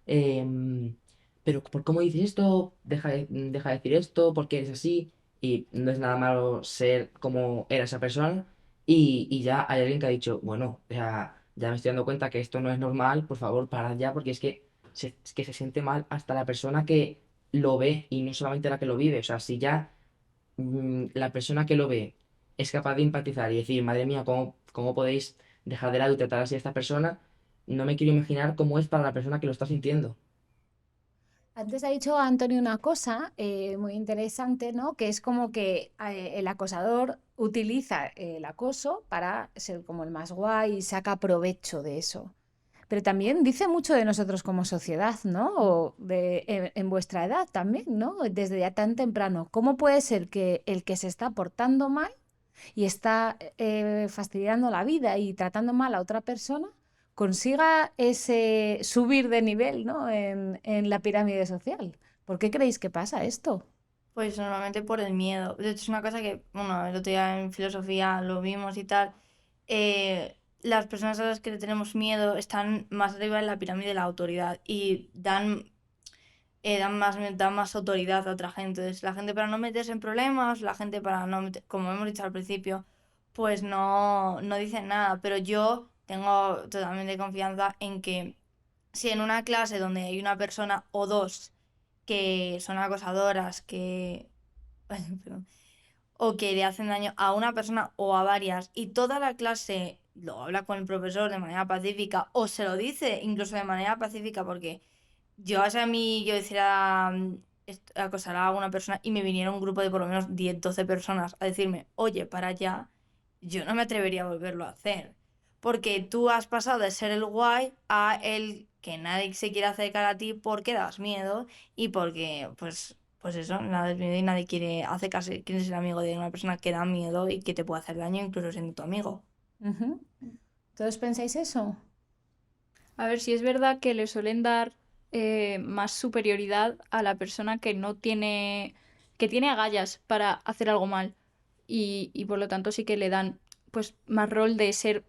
pero ¿por cómo dices esto? Deja de decir esto, ¿por qué eres así? Y no es nada malo ser como era esa persona. Y ya hay alguien que ha dicho, bueno, ya me estoy dando cuenta que esto no es normal, por favor, parad ya, porque es que se siente mal hasta la persona que lo ve y no solamente la que lo vive. O sea, si ya la persona que lo ve es capaz de empatizar y decir, madre mía, ¿cómo podéis dejar de lado y tratar así a esta persona? No me quiero imaginar cómo es para la persona que lo está sintiendo. Antes ha dicho Antonio una cosa muy interesante, ¿no? Que es como que el acosador utiliza el acoso para ser como el más guay y saca provecho de eso. Pero también dice mucho de nosotros como sociedad, ¿no? O en vuestra edad también, ¿no? Desde ya tan temprano. ¿Cómo puede ser que el que se está portando mal y está fastidiando la vida y tratando mal a otra persona consiga ese subir de nivel, ¿no? en la pirámide social? ¿Por qué creéis que pasa esto? Pues normalmente por el miedo. De hecho, es una cosa que, bueno, el otro día en filosofía lo vimos y tal. Las personas a las que le tenemos miedo están más arriba en la pirámide de la autoridad y dan más autoridad a otra gente. Entonces, la gente para no meterse en problemas, la gente para no como hemos dicho al principio, pues no dice nada. Pero yo tengo totalmente confianza en que si en una clase donde hay una persona o dos que son acosadoras, ay, perdón, o que le hacen daño a una persona o a varias, y toda la clase lo habla con el profesor de manera pacífica, o se lo dice incluso de manera pacífica, porque yo, o sea, a mí, yo hiciera acosar a una persona y me viniera un grupo de por lo menos 10 12 personas a decirme, oye, para allá, yo no me atrevería a volverlo a hacer. Porque tú has pasado de ser el guay a el que nadie se quiere acercar a ti porque das miedo y porque, pues eso, nada das miedo y nadie quiere ser amigo de una persona que da miedo y que te puede hacer daño incluso siendo tu amigo. Ujú. ¿Todos pensáis eso? A ver, si es verdad que le suelen dar más superioridad a la persona que no tiene, que tiene agallas para hacer algo mal. Y por lo tanto sí que le dan pues más rol de ser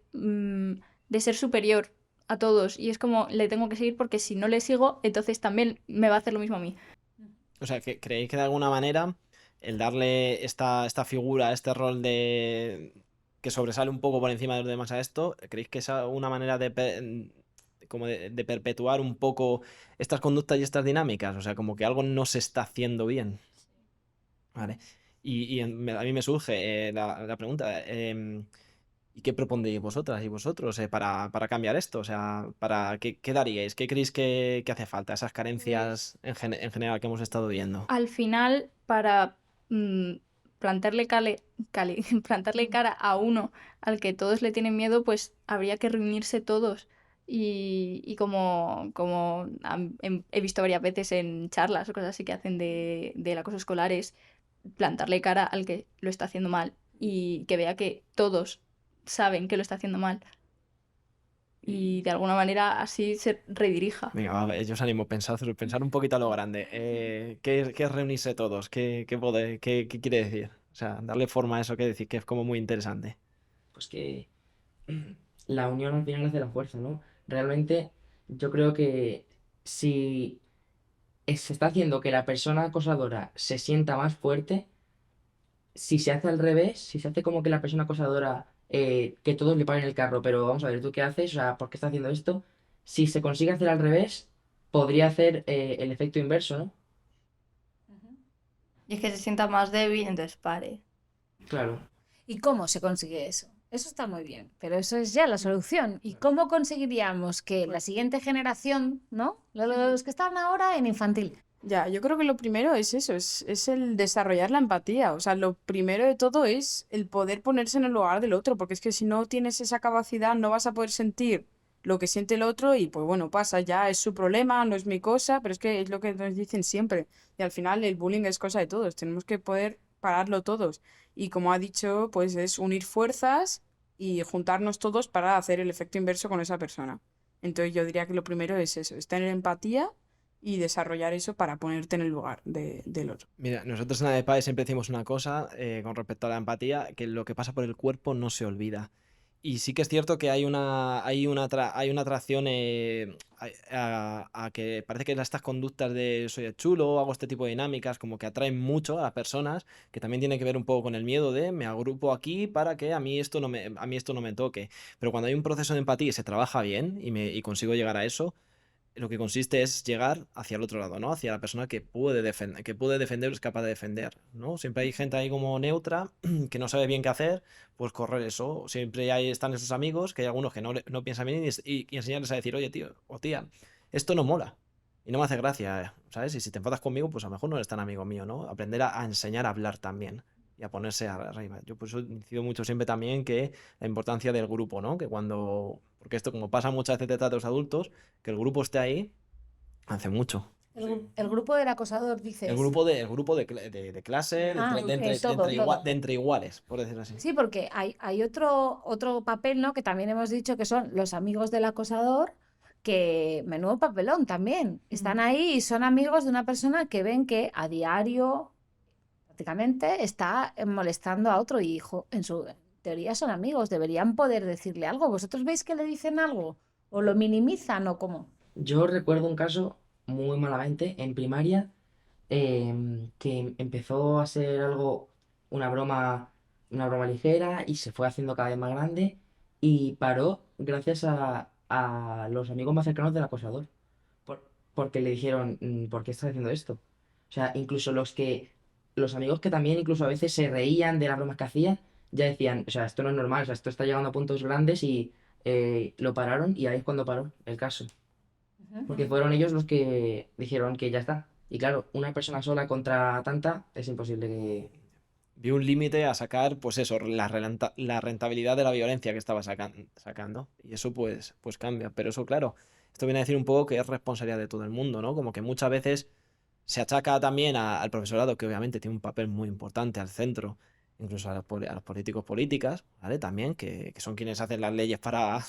superior a todos. Y es como, le tengo que seguir porque si no le sigo, entonces también me va a hacer lo mismo a mí. O sea, que ¿creéis que de alguna manera el darle esta figura, este rol de que sobresale un poco por encima de los demás a esto, creéis que es una manera como de perpetuar un poco estas conductas y estas dinámicas? O sea, como que algo no se está haciendo bien, ¿vale? A mí me surge la pregunta, ¿y qué propondréis vosotras y vosotros para cambiar esto? O sea, ¿qué daríais? ¿Qué creéis que hace falta? Esas carencias en general que hemos estado viendo. Al final, para mm, plantarle, plantarle cara a uno al que todos le tienen miedo, pues habría que reunirse todos. Y como he visto varias veces en charlas o cosas así que hacen del acoso escolar, es plantarle cara al que lo está haciendo mal y que vea que todos saben que lo está haciendo mal. Y de alguna manera así se redirija. Venga, va, yo os animo a pensar un poquito a lo grande. ¿Qué es reunirse todos? ¿Qué quiere decir? O sea, darle forma a eso que decir, que es como muy interesante. Pues que la unión al final hace la fuerza, ¿no? Realmente yo creo que si se está haciendo que la persona acosadora se sienta más fuerte, si se hace al revés, si se hace como que la persona acosadora, que todos le paguen el carro, pero vamos a ver, ¿tú qué haces? O sea, ¿por qué estás haciendo esto? Si se consigue hacer al revés, podría hacer el efecto inverso, ¿no? Y es que se sienta más débil, entonces pare. Claro. ¿Y cómo se consigue eso? Eso está muy bien, pero eso es ya la solución. ¿Y cómo conseguiríamos que la siguiente generación, ¿no? Los que están ahora en infantil, Ya, yo creo que lo primero es eso, es el desarrollar la empatía. O sea, lo primero de todo es el poder ponerse en el lugar del otro, porque es que si no tienes esa capacidad no vas a poder sentir lo que siente el otro y pues bueno, pasa ya, es su problema, no es mi cosa, pero es que es lo que nos dicen siempre. Y al final el bullying es cosa de todos, tenemos que poder pararlo todos. Y como ha dicho, pues es unir fuerzas y juntarnos todos para hacer el efecto inverso con esa persona. Entonces yo diría que lo primero es eso, es tener empatía y desarrollar eso para ponerte en el lugar del otro. Mira, nosotros en ADEPAE siempre decimos una cosa con respecto a la empatía, que lo que pasa por el cuerpo no se olvida. Y sí que es cierto que hay una atracción a que parece que estas conductas de soy el chulo, hago este tipo de dinámicas, como que atraen mucho a las personas, que también tiene que ver un poco con el miedo de me agrupo aquí para que a mí esto no me toque. Pero cuando hay un proceso de empatía y se trabaja bien y consigo llegar a eso, lo que consiste es llegar hacia el otro lado, ¿no? Hacia la persona que puede defender o es capaz de defender, ¿no? Siempre hay gente ahí como neutra que no sabe bien qué hacer, pues correr eso. Siempre están esos amigos, que hay algunos que no piensan bien y enseñarles a decir, oye, tío o tía, esto no mola y no me hace gracia, ¿sabes? Y si te enfadas conmigo, pues a lo mejor no eres tan amigo mío, ¿no? Aprender a enseñar a hablar también y a ponerse arriba. Yo por eso incido mucho siempre también que la importancia del grupo, ¿no? Que porque esto como pasa muchas veces detrás de los adultos, que el grupo esté ahí hace mucho. El grupo del acosador, El dices. grupo de clase, de entre iguales, por decirlo así. Sí, porque hay otro papel, ¿no? Que también hemos dicho que son los amigos del acosador, que menudo papelón también. Están ahí y son amigos de una persona que ven que a diario prácticamente está molestando a otro hijo. En su teoría son amigos, deberían poder decirle algo. ¿Vosotros veis que le dicen algo? ¿O lo minimizan o cómo? Yo recuerdo un caso muy malamente en primaria que empezó a ser una broma, una broma ligera y se fue haciendo cada vez más grande y paró gracias a los amigos más cercanos del acosador. Porque le dijeron, ¿por qué estás haciendo esto? O sea, incluso los amigos que también incluso a veces se reían de las bromas que hacía, ya decían, o sea, esto no es normal, o sea, esto está llegando a puntos grandes y lo pararon y ahí es cuando paró el caso. Porque fueron ellos los que dijeron que ya está. Y claro, una persona sola contra tanta es imposible que... Vi un límite a sacar, pues eso, la rentabilidad de la violencia que estaba sacando. Y eso pues cambia. Pero eso, claro, esto viene a decir un poco que es responsabilidad de todo el mundo, ¿no? Como que muchas veces se achaca también al profesorado, que obviamente tiene un papel muy importante, al centro, incluso a los políticos políticas, ¿vale? También, que son quienes hacen las leyes para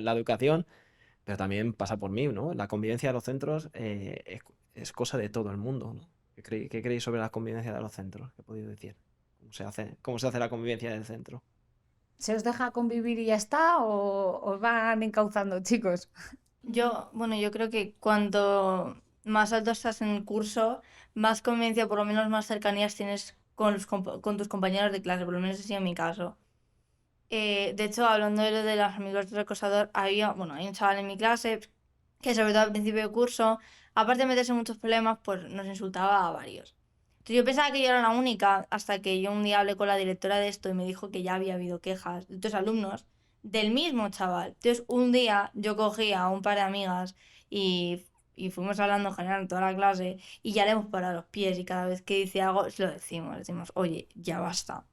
la educación. Pero también pasa por mí, ¿no? La convivencia de los centros es cosa de todo el mundo, ¿no? ¿Qué creéis sobre la convivencia de los centros? ¿Qué podéis decir? ¿Cómo se hace la convivencia del centro? ¿Se os deja convivir y ya está o os van encauzando, chicos? Yo creo que cuanto más alto estás en el curso, más convivencia, por lo menos más cercanías tienes con tus compañeros de clase, por lo menos así en mi caso. De hecho, hablando de lo de los amigos del acosador, hay un chaval en mi clase que sobre todo al principio de curso, aparte de meterse en muchos problemas, pues nos insultaba a varios. Entonces yo pensaba que yo era la única, hasta que yo un día hablé con la directora de esto y me dijo que ya había habido quejas de otros alumnos del mismo chaval. Entonces un día yo cogí a un par de amigas y fuimos hablando en general en toda la clase y ya le hemos parado los pies y cada vez que dice algo se lo decimos, oye, ya basta.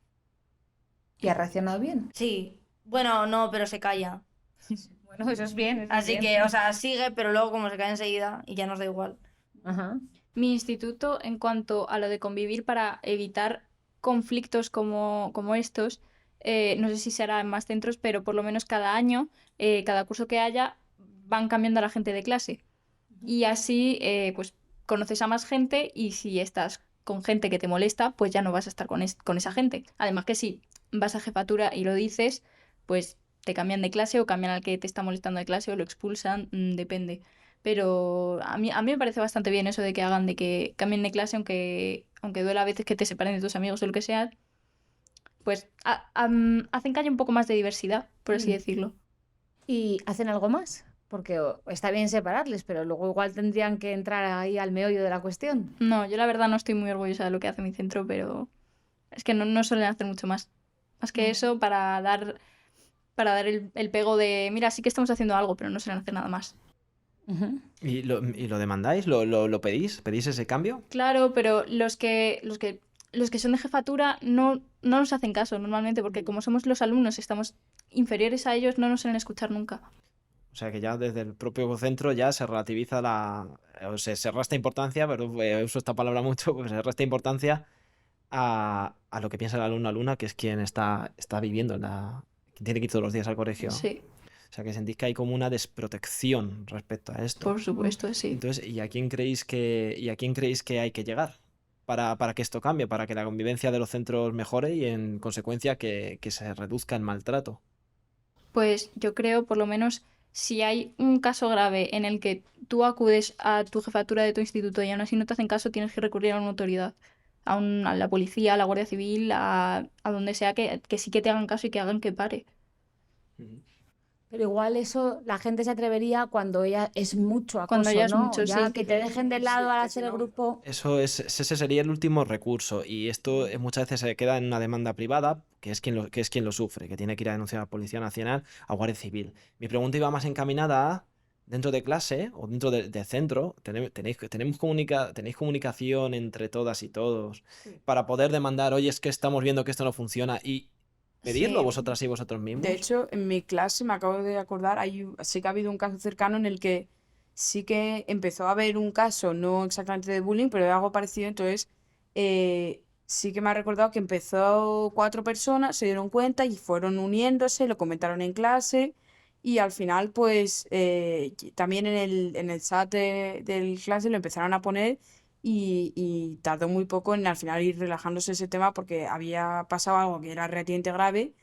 ¿Y ha reaccionado bien? Sí, bueno, no, pero se calla. Bueno, eso es bien. Así que, o sea, sigue, pero luego como se cae enseguida y ya nos da igual. Ajá. Mi instituto, en cuanto a lo de convivir para evitar conflictos como estos, no sé si se hará en más centros, pero por lo menos cada año, cada curso que haya, van cambiando a la gente de clase. Y así, pues, conoces a más gente y si estás con gente que te molesta, pues ya no vas a estar con esa gente. Además que si vas a jefatura y lo dices, pues te cambian de clase o cambian al que te está molestando de clase o lo expulsan, depende. Pero a mí me parece bastante bien eso de que cambien de clase, aunque duela a veces que te separen de tus amigos o lo que sea, pues hacen que haya un poco más de diversidad, por así decirlo. ¿Y hacen algo más? Porque está bien separarles, pero luego igual tendrían que entrar ahí al meollo de la cuestión. No, yo la verdad no estoy muy orgullosa de lo que hace mi centro, pero es que no suelen hacer mucho más. Más que eso para dar el pego de, mira, sí que estamos haciendo algo, pero no suelen hacer nada más. ¿Y lo demandáis? ¿Lo pedís? ¿Pedís ese cambio? Claro, pero los que son de jefatura no nos hacen caso normalmente, porque como somos los alumnos, estamos inferiores a ellos, no nos suelen escuchar nunca. O sea que ya desde el propio centro ya se relativiza o sea, se resta importancia, pero uso esta palabra mucho, pues se resta importancia a lo que piensa el alumno o alumna, que es quien está viviendo, quien tiene que ir todos los días al colegio. Sí, O sea que sentís que hay como una desprotección respecto a esto. por supuesto, sí. Entonces, ¿y a quién creéis que hay que llegar para que esto cambie, para que la convivencia de los centros mejore y en consecuencia que se reduzca el maltrato? Pues yo creo, por lo menos, si hay un caso grave en el que tú acudes a tu jefatura de tu instituto y aún así no te hacen caso, tienes que recurrir a una autoridad, a la policía, a la Guardia Civil, a donde sea, que sí que te hagan caso y que hagan que pare. Pero igual eso la gente se atrevería cuando ya es mucho Cuando acoso, ya es ¿no? mucho, Ya sí. que te dejen de lado al que hacer si el no- grupo. Ese sería el último recurso y esto muchas veces se queda en una demanda privada, que es quien lo sufre, que tiene que ir a denunciar a la Policía Nacional, a Guardia Civil. Mi pregunta iba más encaminada a, dentro de clase o dentro del centro, tenéis comunicación entre todas y todos para poder demandar, oye, es que estamos viendo que esto no funciona y pedirlo Sí, vosotras y vosotros De mismos. hecho, en mi clase me acabo de acordar, sí que ha habido un caso cercano en el que sí que empezó a haber un caso, no exactamente de bullying, pero de algo parecido. Entonces, sí que me ha recordado que empezó 4 personas, se dieron cuenta y fueron uniéndose, lo comentaron en clase y al final, pues, también en el chat del clase lo empezaron a poner y tardó muy poco en al final ir relajándose ese tema porque había pasado algo que era relativamente grave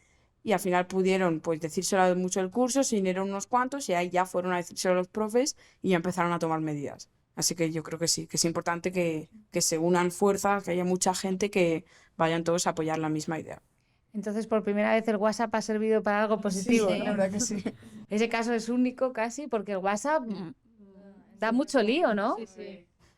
y al final pudieron pues decírselo a mucho el curso, se unieron unos cuantos y ahí ya fueron a decírselo a los profes y ya empezaron a tomar medidas. Así que yo creo que sí, que es importante que se unan fuerzas, que haya mucha gente que vayan todos a apoyar la misma idea. Entonces, por primera vez el WhatsApp ha servido para algo positivo, Sí, la ¿no? verdad que sí. Ese caso es único casi porque el WhatsApp da mucho lío, ¿no?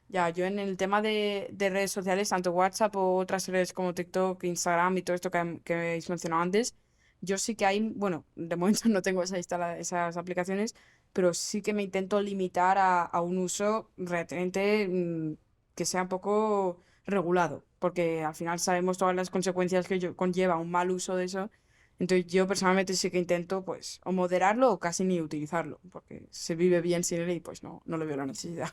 Ya, yo en el tema de redes sociales, tanto WhatsApp o otras redes como TikTok, Instagram y todo esto que habéis mencionado antes, yo sí que hay, bueno, de momento no tengo esas aplicaciones, pero sí que me intento limitar a un uso realmente que sea un poco regulado, porque al final sabemos todas las consecuencias que conlleva un mal uso de eso. Entonces yo personalmente sí que intento pues o moderarlo o casi ni utilizarlo, porque se vive bien sin él y pues no le veo la necesidad.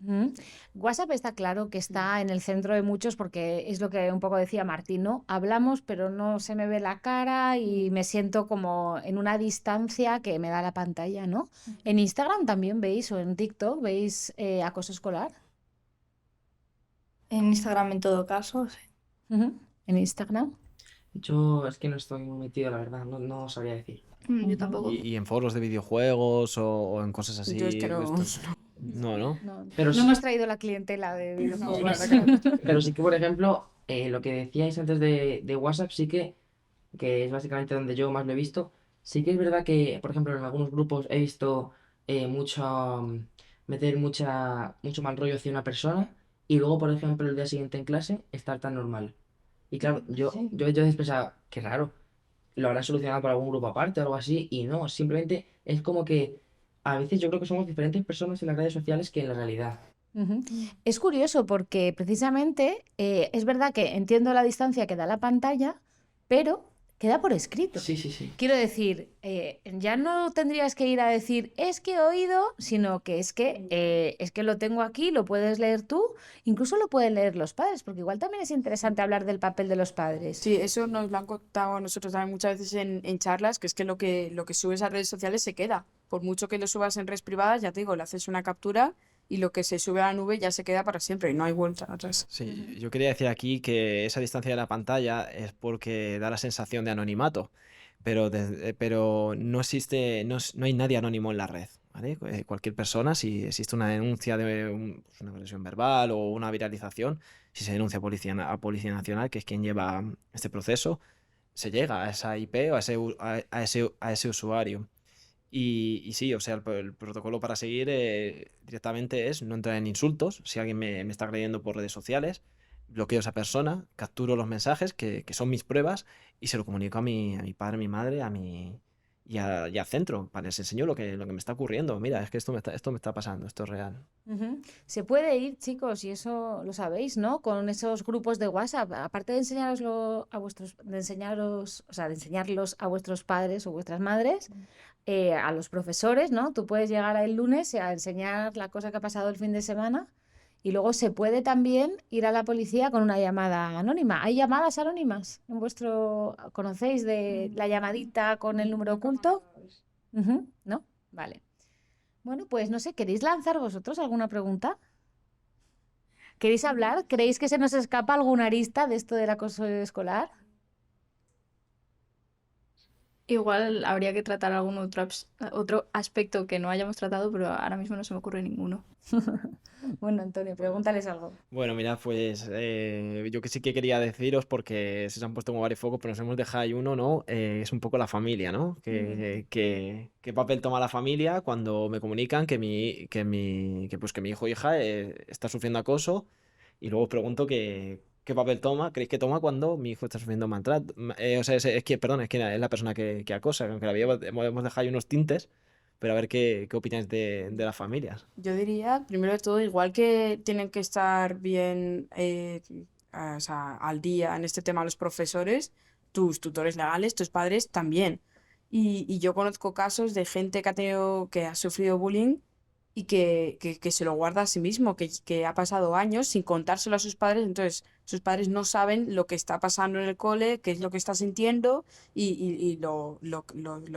Ujú. WhatsApp está claro que está en el centro de muchos porque es lo que un poco decía Martín, ¿no? Hablamos, pero no se me ve la cara y me siento como en una distancia que me da la pantalla, ¿no? En Instagram también veis o en TikTok veis acoso escolar. en Instagram en todo caso, sí. Ujú. En Instagram. Yo es que no estoy muy metido, la verdad, no sabría decir. Yo Ujú. tampoco. Y en foros de videojuegos o en cosas así. Yo es que no, No. No, Pero no sí, hemos traído la clientela de no, videojuegos. la verdad que no. pero sí que, por ejemplo, lo que decíais antes de WhatsApp, sí que es básicamente donde yo más lo he visto, sí que es verdad que, por ejemplo, en algunos grupos he visto meter mucho mal rollo hacia una persona y luego, por ejemplo, el día siguiente en clase estar tan normal. Y claro, yo a veces pensaba, qué raro, lo habrán solucionado por algún grupo aparte o algo así, y no, simplemente es como que a veces yo creo que somos diferentes personas en las redes sociales que en la realidad. Ujú. Es curioso porque precisamente es verdad que entiendo la distancia que da la pantalla, pero queda por escrito. Sí. Quiero decir, ya no tendrías que ir a decir, es que he oído, sino que es que lo tengo aquí, lo puedes leer tú, incluso lo pueden leer los padres, porque igual también es interesante hablar del papel de los padres. Sí, eso nos lo han contado a nosotros también muchas veces en charlas, que es que lo que subes a redes sociales se queda. Por mucho que lo subas en redes privadas, ya te digo, le haces una captura y lo que se sube a la nube ya se queda para siempre y no hay vuelta atrás. Sí, yo quería decir aquí que esa distancia de la pantalla es porque da la sensación de anonimato, pero no existe, no hay nadie anónimo en la red, ¿vale? Cualquier persona, si existe una denuncia de pues, una agresión verbal o una viralización, si se denuncia a Policía Nacional, que es quien lleva este proceso, se llega a esa IP o a ese usuario. Y sí, o sea, el protocolo para seguir directamente es no entrar en insultos. Si alguien me está agrediendo por redes sociales, bloqueo a esa persona, capturo los mensajes, que son mis pruebas, y se lo comunico a mi padre, a mi madre, y al centro. Les enseño lo que me está ocurriendo. Mira, es que esto me está pasando, esto es real. Ujú. Se puede ir, chicos, y eso lo sabéis, ¿no? Con esos grupos de WhatsApp, aparte de enseñaroslo a de enseñaros, o sea, de enseñarlos a vuestros padres o vuestras madres, a los profesores, ¿no? Tú puedes llegar el lunes a enseñar la cosa que ha pasado el fin de semana y luego se puede también ir a la policía con una llamada anónima. ¿Hay llamadas anónimas en conocéis de la llamadita con el número oculto? Ujú, ¿no? Vale. Bueno, pues no sé, ¿queréis lanzar vosotros alguna pregunta? ¿Queréis hablar? ¿Creéis que se nos escapa alguna arista de esto del acoso escolar? Igual habría que tratar algún otro aspecto que no hayamos tratado, pero ahora mismo no se me ocurre ninguno. Bueno, Antonio, pregúntales algo. Bueno, mira, pues yo que sí que quería deciros, porque se han puesto como varios focos, pero nos hemos dejado ahí uno, ¿no? Es un poco la familia, ¿no? ¿Qué papel toma la familia cuando me comunican pues que mi hijo o hija está sufriendo acoso? Y luego os pregunto qué papel creéis que toma cuando mi hijo está sufriendo maltrato. O sea, perdón, es que es la persona que acosa, aunque hemos dejado ahí unos tintes, pero a ver qué opináis de las familias. Yo diría, primero de todo, igual que tienen que estar bien o sea, al día en este tema los profesores, tus tutores legales, tus padres también. Y yo conozco casos de gente que ha sufrido bullying y que se lo guarda a sí mismo, que ha pasado años sin contárselo a sus padres, entonces sus padres no saben lo que está pasando en el cole, qué es lo que está sintiendo y lo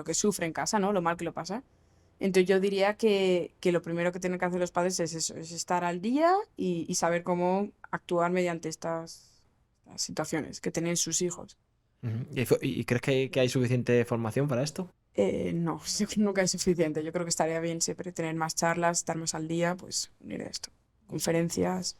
que sufre en casa, ¿no? Lo mal que lo pasa. Entonces yo diría que lo primero que tienen que hacer los padres es eso, es estar al día y saber cómo actuar mediante estas situaciones que tienen sus hijos. Ujú. ¿Y crees que hay suficiente formación para esto? No, yo creo que nunca es suficiente. Yo creo que estaría bien siempre tener más charlas, estar más al día, pues unir esto. Conferencias.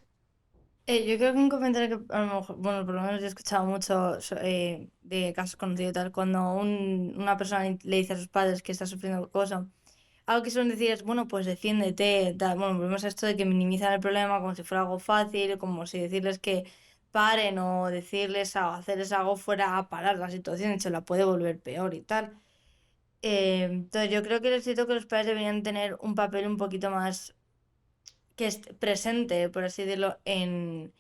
Yo creo que un comentario que a lo mejor, bueno, por lo menos yo he escuchado mucho de casos conocidos y tal, cuando una persona le dice a sus padres que está sufriendo acoso, algo que suelen decir es, bueno, pues defiéndete, tal. Bueno, volvemos a esto de que minimizan el problema como si fuera algo fácil, como si decirles que paren o decirles o hacerles algo fuera a parar la situación y se la puede volver peor y tal. Entonces yo creo que necesito que los padres deberían tener un papel un poquito más que esté presente, por así decirlo, en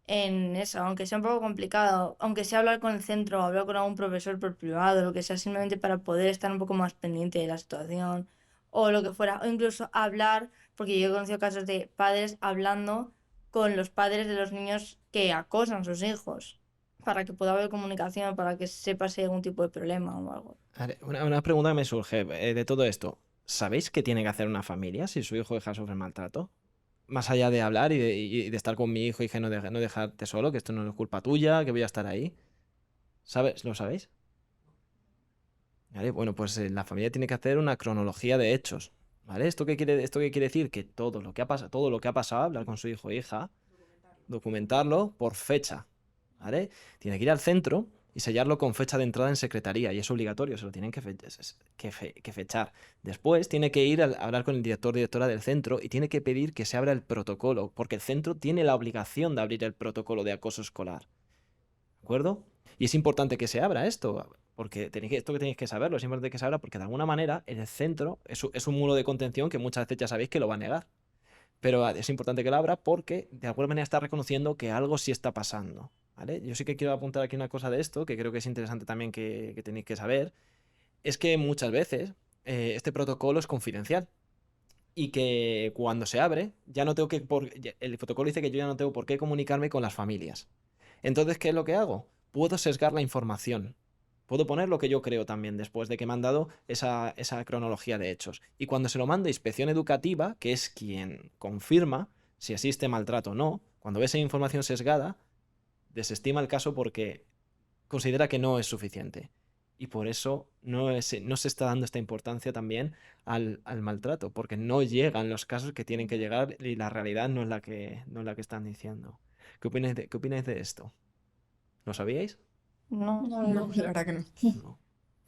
eso, aunque sea un poco complicado, aunque sea hablar con el centro o hablar con algún profesor por privado, lo que sea, simplemente para poder estar un poco más pendiente de la situación o lo que fuera, o incluso hablar, porque yo he conocido casos de padres hablando con los padres de los niños que acosan a sus hijos, para que pueda haber comunicación, para que sepa si hay algún tipo de problema o algo. Vale, una pregunta que me surge de todo esto. ¿Sabéis qué tiene que hacer una familia si su hijo deja sufrir maltrato? Más allá de hablar y de estar con mi hijo y que no dejarte solo, que esto no es culpa tuya, que voy a estar ahí. ¿Sabes? ¿Lo sabéis? ¿Vale? Bueno, pues la familia tiene que hacer una cronología de hechos. ¿Vale? ¿Esto qué quiere decir? Que todo lo que ha pasado, hablar con su hijo o hija, documentarlo por fecha. ¿Vale? Tiene que ir al centro y sellarlo con fecha de entrada en secretaría. Y es obligatorio, se lo tienen que fechar. Después tiene que ir a hablar con el director o directora del centro y tiene que pedir que se abra el protocolo, porque el centro tiene la obligación de abrir el protocolo de acoso escolar. ¿De acuerdo? Y es importante que se abra esto, porque esto que tenéis que saberlo, es importante que se abra porque de alguna manera el centro es un muro de contención que muchas veces ya sabéis que lo va a negar. Pero es importante que lo abra porque de alguna manera está reconociendo que algo sí está pasando. ¿Vale? Yo sí que quiero apuntar aquí una cosa de esto, que creo que es interesante también que tenéis que saber, es que muchas veces este protocolo es confidencial y que cuando se abre, ya no tengo el protocolo dice que yo ya no tengo por qué comunicarme con las familias. Entonces, ¿qué es lo que hago? Puedo sesgar la información. Puedo poner lo que yo creo también después de que me han dado esa cronología de hechos. Y cuando se lo mando a inspección educativa, que es quien confirma si existe maltrato o no, cuando ve esa información sesgada, desestima el caso porque considera que no es suficiente. Y por eso no se está dando esta importancia también al maltrato, porque no llegan los casos que tienen que llegar y la realidad no es la que están diciendo. ¿Qué opináis de esto? ¿Lo sabíais? No. No, la verdad que no. No.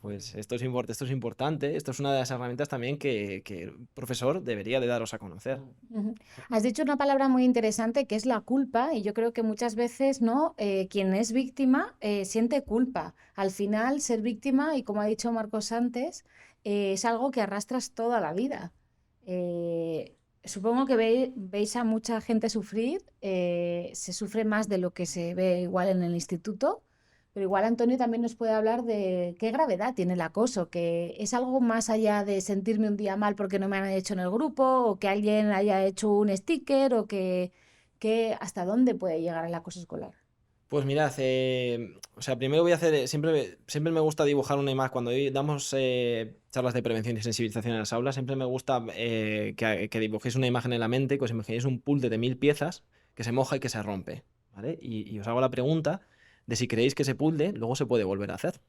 Pues esto es importante, esto es una de las herramientas también que el profesor debería de daros a conocer. Ujú. Has dicho una palabra muy interesante que es la culpa y yo creo que muchas veces no quien es víctima siente culpa. Al final ser víctima y como ha dicho Marcos antes es algo que arrastras toda la vida. Supongo que veis a mucha gente sufrir, se sufre más de lo que se ve igual en el instituto. Pero igual Antonio también nos puede hablar de qué gravedad tiene el acoso, que es algo más allá de sentirme un día mal porque no me han hecho en el grupo, o que alguien haya hecho un sticker, o que hasta dónde puede llegar el acoso escolar. Pues mirad, o sea, primero voy a hacer, siempre me gusta dibujar una imagen, cuando damos charlas de prevención y sensibilización en las aulas, siempre me gusta que dibujéis una imagen en la mente, que os imaginéis un puzzle de 1000 piezas que se moja y que se rompe, ¿vale? Y os hago la pregunta de si creéis que ese puzzle luego se puede volver a hacer.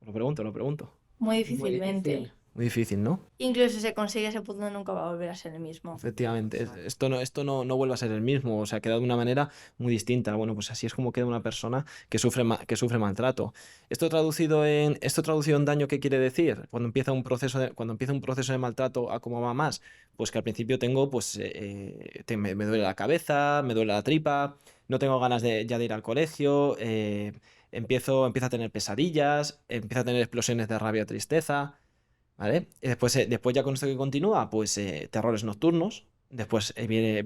Os lo pregunto. Muy Muy difícilmente. difícil. Muy difícil, ¿no? Incluso si se consigue ese punto nunca va a volver a ser el mismo. Efectivamente, Exacto. esto no vuelve a ser el mismo, o sea, queda de una manera muy distinta. Bueno, pues así es como queda una persona que sufre maltrato. Esto traducido en daño, ¿qué quiere decir? Cuando empieza un proceso de maltrato, ¿a cómo va más? Pues que al principio tengo, pues, me duele la cabeza, me duele la tripa, no tengo ganas ya de ir al colegio, empiezo a tener pesadillas, empiezo a tener explosiones de rabia o tristeza. ¿Vale? Y después ya con esto que continúa, pues terrores nocturnos. Después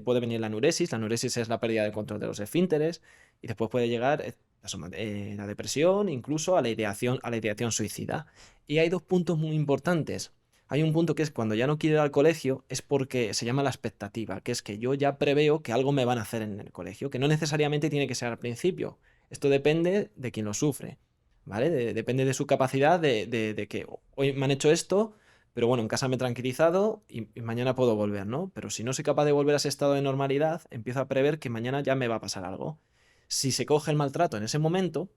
puede venir la anuresis. La anuresis es la pérdida del control de los esfínteres. Y después puede llegar la depresión, incluso a la ideación suicida. Y hay dos puntos muy importantes. Hay un punto que es cuando ya no quiero ir al colegio, es porque se llama la expectativa, que es que yo ya preveo que algo me van a hacer en el colegio, que no necesariamente tiene que ser al principio. Esto depende de quien lo sufre. ¿Vale? Depende de su capacidad de que hoy me han hecho esto, pero bueno, en casa me he tranquilizado y mañana puedo volver, ¿no? Pero si no soy capaz de volver a ese estado de normalidad, empiezo a prever que mañana ya me va a pasar algo. Si se coge el maltrato en ese momento,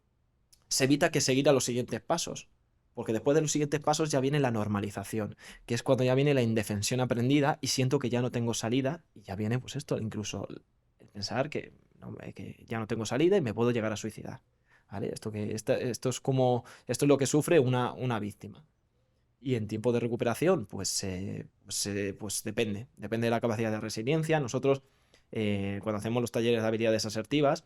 se evita que seguir a los siguientes pasos. Porque después de los siguientes pasos ya viene la normalización, que es cuando ya viene la indefensión aprendida y siento que ya no tengo salida y ya viene pues esto, incluso el pensar que ya no tengo salida y me puedo llegar a suicidar. ¿Vale? Esto es lo que sufre una víctima. Y en tiempo de recuperación, pues depende de la capacidad de resiliencia. Nosotros, cuando hacemos los talleres de habilidades asertivas,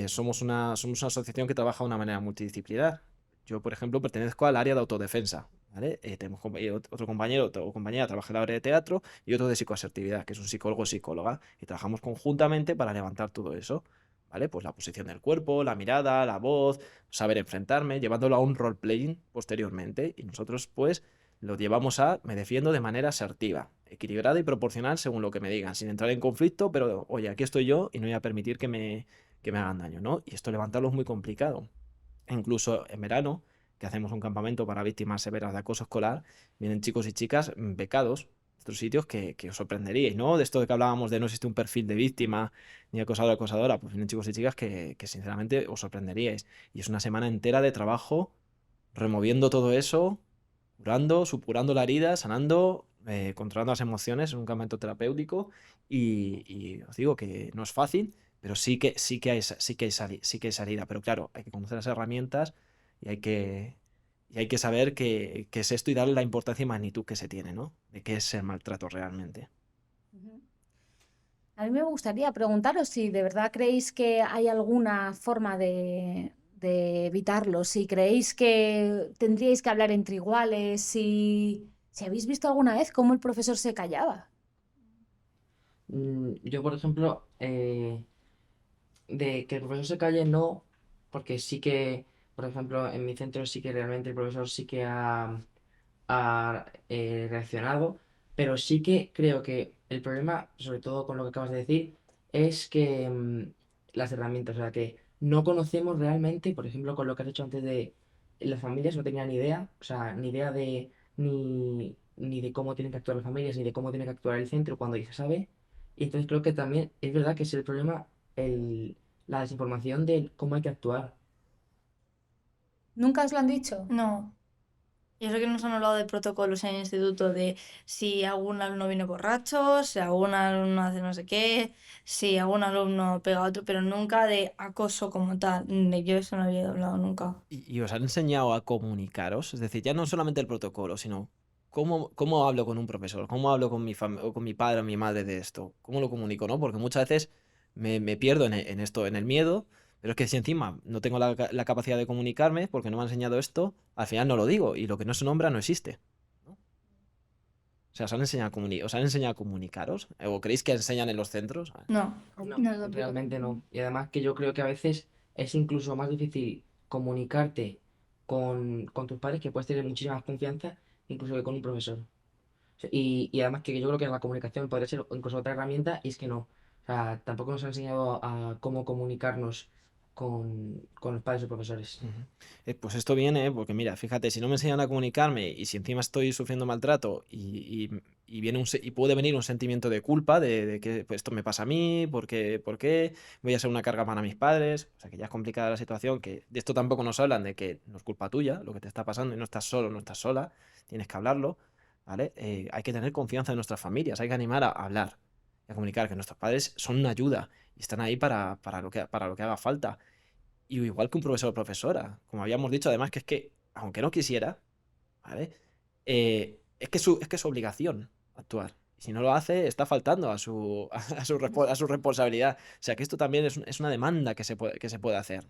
somos una asociación que trabaja de una manera multidisciplinar. Yo, por ejemplo, pertenezco al área de autodefensa. ¿Vale? Tenemos otro compañero o compañera trabaja en el área de teatro y otro de psicoasertividad, que es un psicólogo o psicóloga. Y trabajamos conjuntamente para levantar todo eso. ¿Vale? Pues la posición del cuerpo, la mirada, la voz, saber enfrentarme, llevándolo a un role-playing posteriormente. Y nosotros, pues, lo llevamos a me defiendo de manera asertiva, equilibrada y proporcional según lo que me digan, sin entrar en conflicto, pero oye, aquí estoy yo y no voy a permitir que me hagan daño, ¿no? Y esto levantarlo es muy complicado. Incluso en verano, que hacemos un campamento para víctimas severas de acoso escolar, vienen chicos y chicas becados de otros sitios que os sorprenderíais, ¿no? De esto de que hablábamos de no existe un perfil de víctima ni acosador o acosadora, pues vienen chicos y chicas que sinceramente os sorprenderíais. Y es una semana entera de trabajo removiendo todo eso, curando, supurando la herida, sanando, controlando las emociones en un campamento terapéutico y os digo que no es fácil, pero sí que hay salida. Pero claro, hay que conocer las herramientas y hay que saber qué es esto y darle la importancia y magnitud que se tiene, ¿no? De qué es el maltrato realmente. Ujú. A mí me gustaría preguntaros si de verdad creéis que hay alguna forma de evitarlo, si creéis que tendríais que hablar entre iguales, si habéis visto alguna vez cómo el profesor se callaba. Yo, por ejemplo, de que el profesor se calle, no, porque sí que, por ejemplo, en mi centro sí que realmente el profesor sí que ha reaccionado, pero sí que creo que el problema, sobre todo con lo que acabas de decir, es que las herramientas, o sea, que no conocemos realmente, por ejemplo, con lo que has dicho antes de las familias, no tenían ni idea, o sea, ni idea de ni de cómo tienen que actuar las familias, ni de cómo tiene que actuar el centro cuando ya se sabe. Y entonces creo que también es verdad que es el problema la desinformación de cómo hay que actuar. ¿Nunca os lo han dicho? No. Y eso que nos han hablado de protocolos en el instituto, de si algún alumno viene borracho, si algún alumno hace no sé qué, si algún alumno pega a otro, pero nunca de acoso como tal. Yo eso no había hablado nunca. ¿Y os han enseñado a comunicaros? Es decir, ya no solamente el protocolo, sino cómo hablo con un profesor, cómo hablo o con mi padre o mi madre de esto, cómo lo comunico, ¿no? Porque muchas veces me pierdo en esto, en el miedo, pero es que si encima no tengo la capacidad de comunicarme porque no me han enseñado esto, al final no lo digo y lo que no se nombra no existe, ¿no? O sea, ¿os han enseñado a comunicaros? ¿O creéis que enseñan en los centros? No. No, No, tampoco. realmente no. Y además que yo creo que a veces es incluso más difícil comunicarte con tus padres, que puedes tener muchísima más confianza, incluso que con un profesor. O sea, y además que yo creo que la comunicación podría ser incluso otra herramienta, y es que no. O sea, tampoco nos han enseñado a cómo comunicarnos con los padres o profesores. Ujú. Pues esto viene, porque mira, fíjate, si no me enseñan a comunicarme y si encima estoy sufriendo maltrato y puede venir un sentimiento de culpa de que pues, esto me pasa a mí, ¿por qué? Voy a ser una carga para mis padres. O sea, que ya es complicada la situación, que de esto tampoco nos hablan, de que no es culpa tuya lo que te está pasando y no estás solo, no estás sola, tienes que hablarlo, ¿vale? Hay que tener confianza en nuestras familias, hay que animar a hablar, a comunicar que nuestros padres son una ayuda y están ahí para lo que haga falta. Y igual que un profesor o profesora, como habíamos dicho, además, que es que, aunque no quisiera, ¿vale? Es que es su obligación actuar. Y si no lo hace, está faltando a su responsabilidad. O sea, que esto también es una demanda que se puede hacer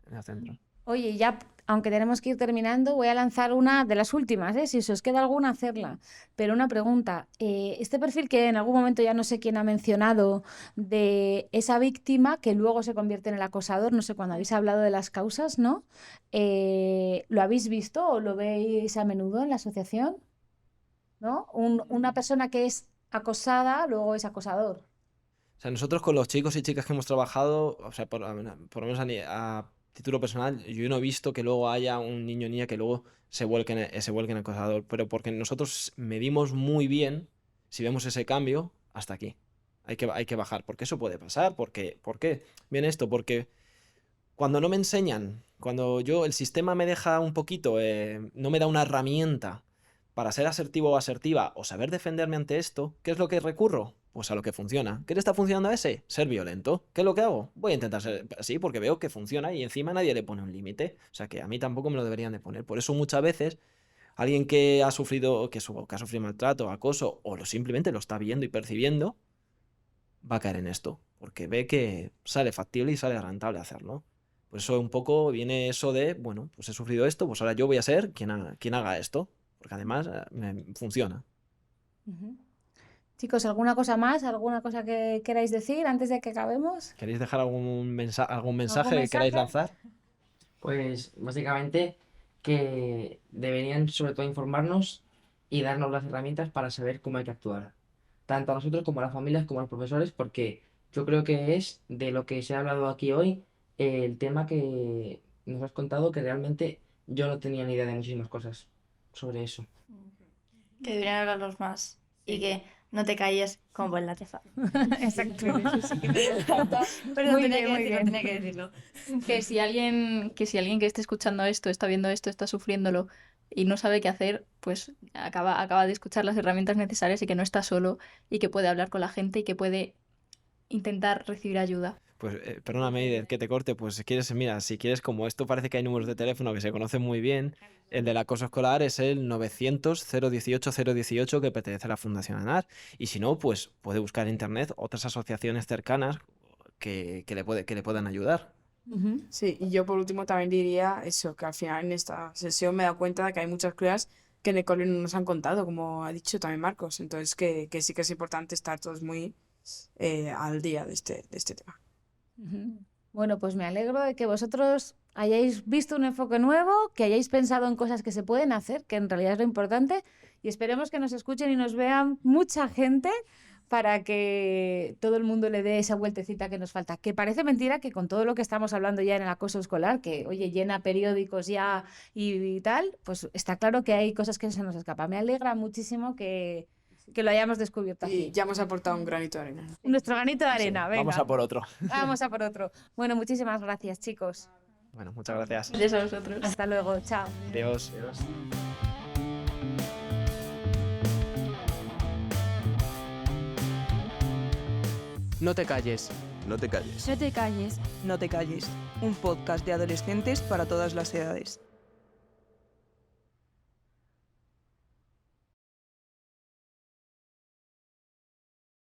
en el centro. Oye, ya, aunque tenemos que ir terminando, voy a lanzar una de las últimas, ¿eh? Si os queda alguna, hacerla. Pero una pregunta, este perfil que en algún momento ya no sé quién ha mencionado, de esa víctima que luego se convierte en el acosador, no sé, cuando habéis hablado de las causas, ¿no? ¿Lo habéis visto o lo veis a menudo en la asociación? ¿No? Una persona que es acosada, luego es acosador. O sea, nosotros con los chicos y chicas que hemos trabajado, o sea, por lo menos a título personal, yo no he visto que luego haya un niño o niña que luego se vuelque en acosador, pero porque nosotros medimos muy bien si vemos ese cambio hasta aquí. Hay que bajar, porque eso puede pasar. ¿Por qué? Viene esto, porque cuando no me enseñan, cuando el sistema me deja un poquito, no me da una herramienta para ser asertivo o asertiva o saber defenderme ante esto, ¿qué es lo que recurro? Pues a lo que funciona. ¿Qué le está funcionando a ese? Ser violento. ¿Qué es lo que hago? Voy a intentar ser así porque veo que funciona y encima nadie le pone un límite. O sea que a mí tampoco me lo deberían de poner. Por eso muchas veces alguien que ha sufrido maltrato, acoso o simplemente lo está viendo y percibiendo, va a caer en esto. Porque ve que sale factible y sale rentable hacerlo. Por eso un poco viene eso de, bueno, pues he sufrido esto, pues ahora yo voy a ser quien haga esto. Porque además funciona. Chicos, ¿alguna cosa más? ¿Alguna cosa que queráis decir antes de que acabemos? ¿Queréis dejar algún mensaje que queráis lanzar? Pues básicamente que deberían sobre todo informarnos y darnos las herramientas para saber cómo hay que actuar. Tanto a nosotros como a las familias como a los profesores, porque yo creo que es de lo que se ha hablado aquí hoy el tema que nos has contado, que realmente yo no tenía ni idea de muchísimas cosas sobre eso. Que deberían hablarlos más y que no te calles como en la tefa. Exacto. Pero Muy tenía bien, que muy decirlo, bien. tenía que decirlo. Que si alguien que esté escuchando esto, está viendo esto, está sufriéndolo y no sabe qué hacer, pues acaba de escuchar las herramientas necesarias y que no está solo y que puede hablar con la gente y que puede intentar recibir ayuda. Pues perdóname Eider, que te corte, pues si quieres, como esto parece que hay números de teléfono que se conocen muy bien, el del acoso escolar es el 900-018-018 que pertenece a la Fundación ANAR. Y si no, pues puede buscar en internet otras asociaciones cercanas que le puedan ayudar. Sí, y yo por último también diría eso, que al final en esta sesión me he dado cuenta de que hay muchas cosas que en el cole no nos han contado, como ha dicho también Marcos. Entonces que sí que es importante estar todos muy al día de este tema. Bueno, pues me alegro de que vosotros hayáis visto un enfoque nuevo, que hayáis pensado en cosas que se pueden hacer, que en realidad es lo importante, y esperemos que nos escuchen y nos vean mucha gente para que todo el mundo le dé esa vueltecita que nos falta. Que parece mentira que con todo lo que estamos hablando ya en el acoso escolar, que, oye, llena periódicos ya y tal, pues está claro que hay cosas que se nos escapan. Me alegra muchísimo que lo hayamos descubierto Y aquí. ya hemos aportado un granito de arena. Nuestro granito de arena, venga. Vamos a por otro. Vamos a por otro. Bueno, muchísimas gracias, chicos. Bueno, muchas gracias. Gracias a vosotros. Hasta luego, chao. Adiós. No te calles. No te calles. No te calles. No te calles. Un podcast de adolescentes para todas las edades.